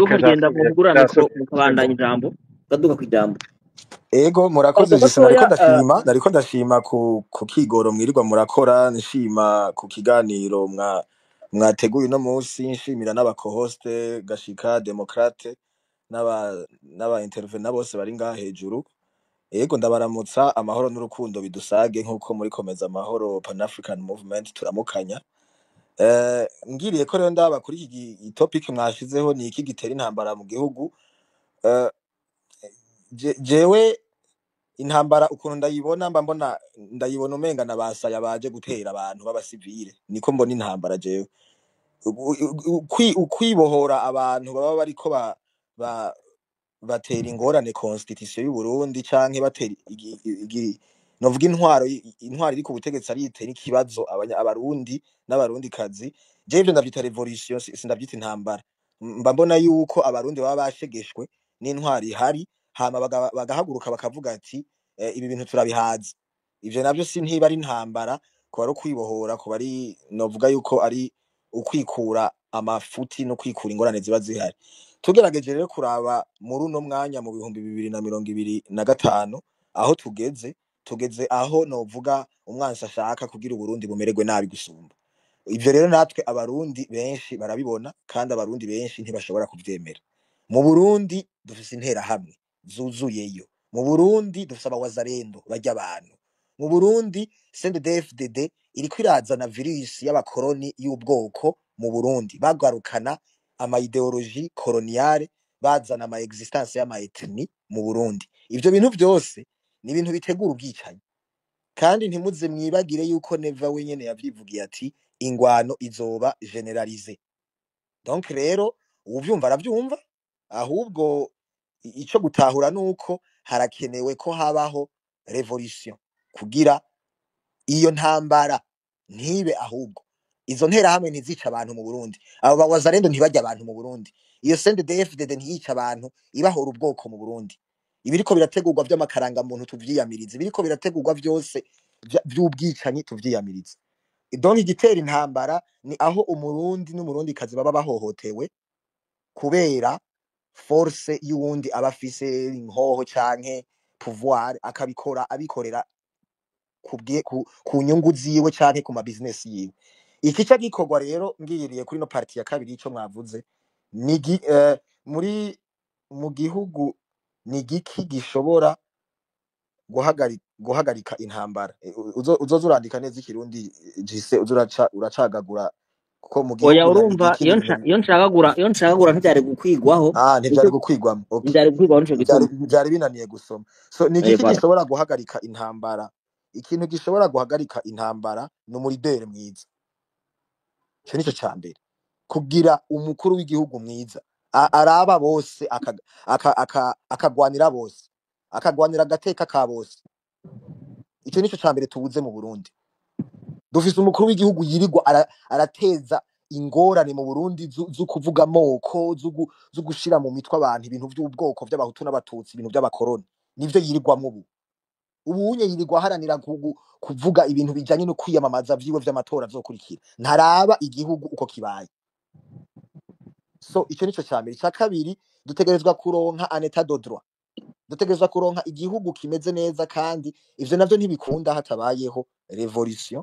kagenda mugurana ko mukabandanya ijambo gaduka kwijambo
ego murakoze gisa nariko ndashima ku kigoro mwirirwa murakora nshima ku kiganiro mwateguye no munsi nshimira n'abakohoste Gashika Demokrate n'aba intervenant bose bari ngaha hejuru ego ndabaramutsa amahoro n'urukundo bidusage nkuko muri komeza amahoro Pan African Movement turamukanya ngiriye ko rero ndaba kuri iki topic mwashizeho ni iki gitera intambara mu gihugu jewe intambara ukuntu ndayibona ndayibona umenga nabasaya baje gutera abantu b'abasivile niko mbona intambara jewe ukwibohora abantu baba bariko batera ingorane constitution y'u Burundi canke batera novuga intwaro iri ku butegetsi ari itera ikibazo abarundi n'abarundi kazi je ivyo ndavyita revolution sindavyita intambara. Mba mbona yuko abarundi baba bashegeshwe n'intwaro ihari hama bagahaguruka bakavuga ati ibi bintu turabihaza. Ivyo navyo ntiba ari intambara, kuba ari ukwibohora, kuba ari novuga yuko ari ukwikura amafuti no kwikura ingorane ziba zihari. Tugerageje rero kuraba muri uno mwanya mu 2025 aho tugeze aho novuga umwansi ashaka kugira Uburundi bumererwe nabi gusumba. Ivyo rero natwe abarundi benshi barabibona, kandi abarundi benshi ntibashobora kuvyemera. Mu Burundi dufise intera hamwe zuzuyeyo. Mu Burundi dufise abawazarendo barya abantu. Mu Burundi CNDD-FDD iriko irazana virus y'abakoroni y'ubwoko mu Burundi, bagarukana ama ideologie coloniale, bazana ama existence y'ama ethnie mu Burundi. Ivyo bintu vyose ni ibintu bitegura ubwicanyi, kandi ntimuze mwibagire yuko Neva wenyene yavyivugiye ati ingwano izoba generalize. Donc rero uvyumva aravyumva, ahubwo ico gutahura nuko harakenewe ko habaho revolution kugira iyo ntambara ntibe, ahubwo izo ntera hamwe ntizica abantu mu Burundi. Abo bawazarendo ntibajya abantu mu Burundi. Iyo CNDD-FDD ntiyica abantu ibahora ubwoko mu Burundi. Ibiriko birategurwa vy'amakaranga muntu tuvyiyamirize, ibiriko birategurwa vyose vy'ubwicanyi tuvyiyamirize. Donc igitera intambara ni aho umurundi n'umurundi kazi baba bahohotewe kubera force y'uwundi abafise inhoho canke pouvoir, abikorera ku nyungu ziwe canke ku ma business yiwe. Ikica gikorwa rero ngiriye kuri no parti ya kabiri ico mwavuze ni mu gihugu ni giki gishobora guhagarika intambara. Uzoza urandika neza ikirundi jise uracagagura kuko mu gihugu
oya urumva iyo nshagagura ntibyari gukwigwaho.
ntivyari gukwigwamo. Okay,
ntibyari gukwigwaho nico gituma
byari binaniye gusoma. So ni giki gishobora guhagarika intambara? Ikintu gishobora guhagarika intambara ni umurideri mwiza. Ico nico cambere, kugira umukuru w'igihugu mwiza araba bose akagwanira bose, akagwanira agateka ka bose. Ico nico cambere tubuze mu Burundi. Dufise umukuru w'igihugu yirirwa arateza ingorane mu Burundi zo kuvuga amoko, zo gushira mu mitwe abantu ibintu by'ubwoko by'abahutu n'abatutsi, ibintu by'abakoroni, nivyo yirirwamwo ubu. Ubunye yirirwa haranira kuvuga ibintu bijanye no kwiyamamaza vyiwe vy'amatora azokurikira, ntaraba igihugu uko kibaye. So ico nico cambere. Ca kabiri, dutegerezwa kuronka un état de droit, dutegerezwa kuronka igihugu kimeze neza, kandi ivyo navyo ntibikunda hatabayeho revolution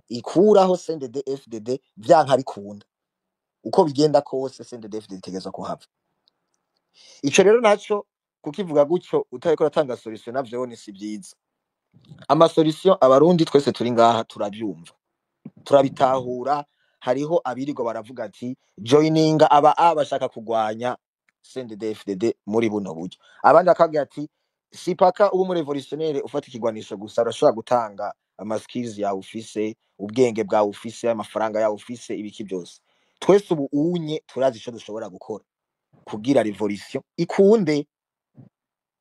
ikuraho CNDD-FDD vyanka bikunda. Uko bigenda kose CNDD-FDD itegerezwa kuhava. Ico rero naco kukivuga gutyo utariko ratanga solution navyo ni si vyiza. Ama solution abarundi twese turi ngaha turavyumva, turabitahura. Hariho abirigo baravuga ati joininga bashaka kugwanya CNDD-FDD muri buno buryo. Abandi bakagira ati sipaka ubu mu revolutionnaire ufata ikigwanisho gusa, urashobora gutanga ama skills yawe ufise, ubwenge bwawe ufise, amafaranga yawe ufise, ibiki byose. Twese ubu unye turazi ico dushobora gukora kugira revolution ikunde.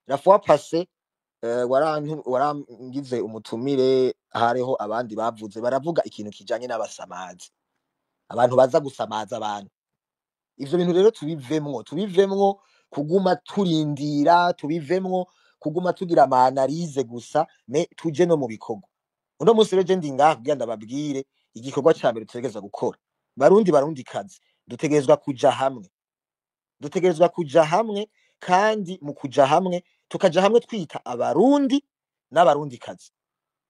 La fois passée warangize umutumire, hariho abandi bavuze baravuga ikintu kijanye n'abasamazi, abantu baza gusamaza abantu. Ivyo bintu rero tubivemwo kuguma turindira, tubivemwo kuguma tugira ama analyse gusa, tuje no mu bikorwa. Uno munsi rero je ndi ngaha kugira ndababwire igikorwa ca mbere tutegerezwa gukora. Barundi kazi, dutegerezwa kuja hamwe, kandi mu kuja hamwe tukaja hamwe twita abarundi n'abarundi kazi.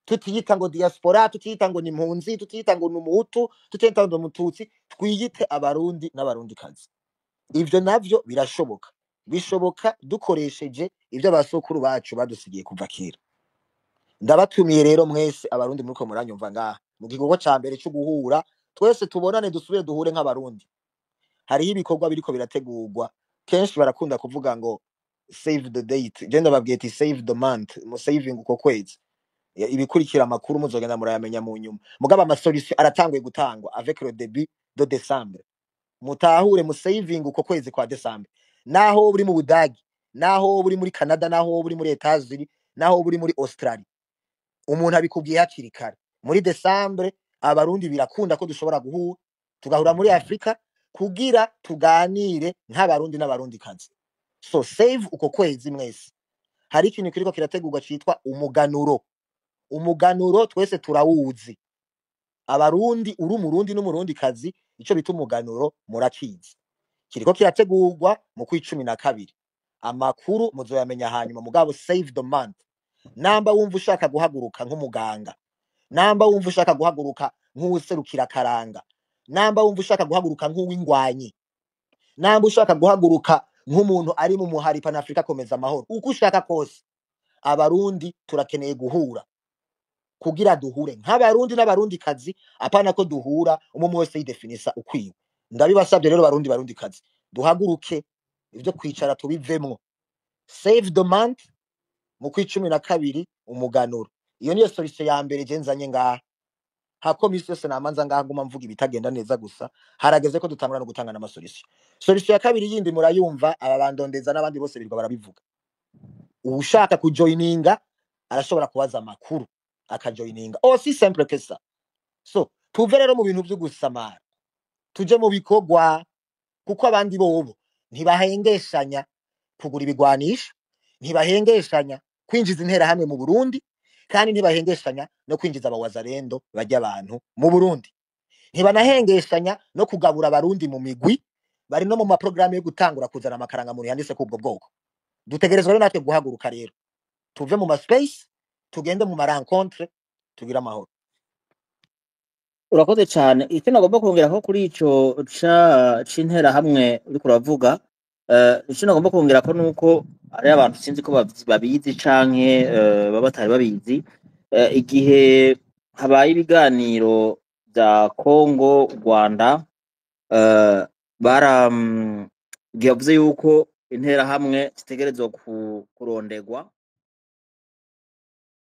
Tutiyita ngo diaspora, tutiyita ngo ni impunzi, tutiyita ngo ni umuhutu, tutiyita ngo ni umututsi, twiyite abarundi n'abarundi kazi. Ivyo navyo birashoboka, bishoboka dukoresheje ivyo abasokuru bacu badusigiye kuva kera. Ndabatumiye rero mwese abarundi muriko muranyumva ngaha mu gikorwa ca mbere cyo guhura, twese tubonane, dusubire duhure nk'abarundi. Hariho ibikorwa biriko birategurwa, kenshi barakunda kuvuga ngo save the date, je ndababwiye ati save the month, mu saving uko kwezi. Ibikurikira amakuru muzogenda murayamenya mu nyuma. Mugaba ama solution aratanguye gutangwa avec le début de décembre. Mutahure mu saving uko kwezi kwa December. Naho uri mu Budagi, naho uri muri Canada, naho uri muri Etats-Unis, naho uri muri Australia,
umuntu abikubwiye hakiri kare muri Desambre abarundi birakunda ko dushobora guhura tugahura muri Afrika kugira tuganire nk'abarundi n'abarundi kazi. So save uko kwezi mwese hari ikintu kiriko kirategurwa citwa umuganuro twese turawuzi abarundi uri umurundi n'umurundi kazi ico bita umuganuro murakizi kiriko kirategurwa mu kwicumi na kabiri amakuru muzoyamenya hanyuma mugabo save the month namba wumva ushaka guhaguruka nk'umuganga namba wumva ushaka guhaguruka nk'userukira karanga namba wumva ushaka guhaguruka nk'uwingwanyi namba ushaka guhaguruka nk'umuntu ari mu muhari Pan Africa komeza amahoro uko ushaka kose abarundi turakeneye guhura kugira duhure nk'abarundi n'abarundi kazi apana ko duhura umwe wese yidefinisa ukwiwe ndabibasabye rero barundi kazi duhaguruke ivyo kwicara tubivemwo save the month mu kwicumi na kabiri umuganuro iyo niyo solution ya mbere genzanye ngaha hako misi yose namanza ngaha nguma mvuga ibitagenda neza gusa harageze ko dutangura no gutanga na solution ya kabiri yindi murayumva ababandondeza n'abandi bose birwa barabivuga ushaka kujoininga arashobora kubaza amakuru akajoininga si simple que ça so tuve rero mu bintu byo gusamara tuje mu bikogwa kuko abandi bobo ntibahengeshanya kugura ibigwanisha ntibahengeshanya kwinjiza intera hamwe mu Burundi kandi ntibahengeshanya no kwinjiza abawazarendo bajya abantu mu Burundi ntibanahengeshanya no kugabura abarundi mu migwi bari no mu maprograme yo gutangura kuzana amakaranga muri handise kubwo bwoko dutegerezwa rero natwe guhaguruka rero tuve mu space tugende mu rencontre tugira amahoro.
urakoze cyane icyo nagomba kongera ko kuri ico c'intera hamwe uri kuravuga icyo nagomba kongera ko nuko ari abantu sinzi ko babizi canke baba batari babizi igihe habaye ibiganiro bya Kongo Rwanda byavuze yuko intera hamwe zitegerezwa kurondegwa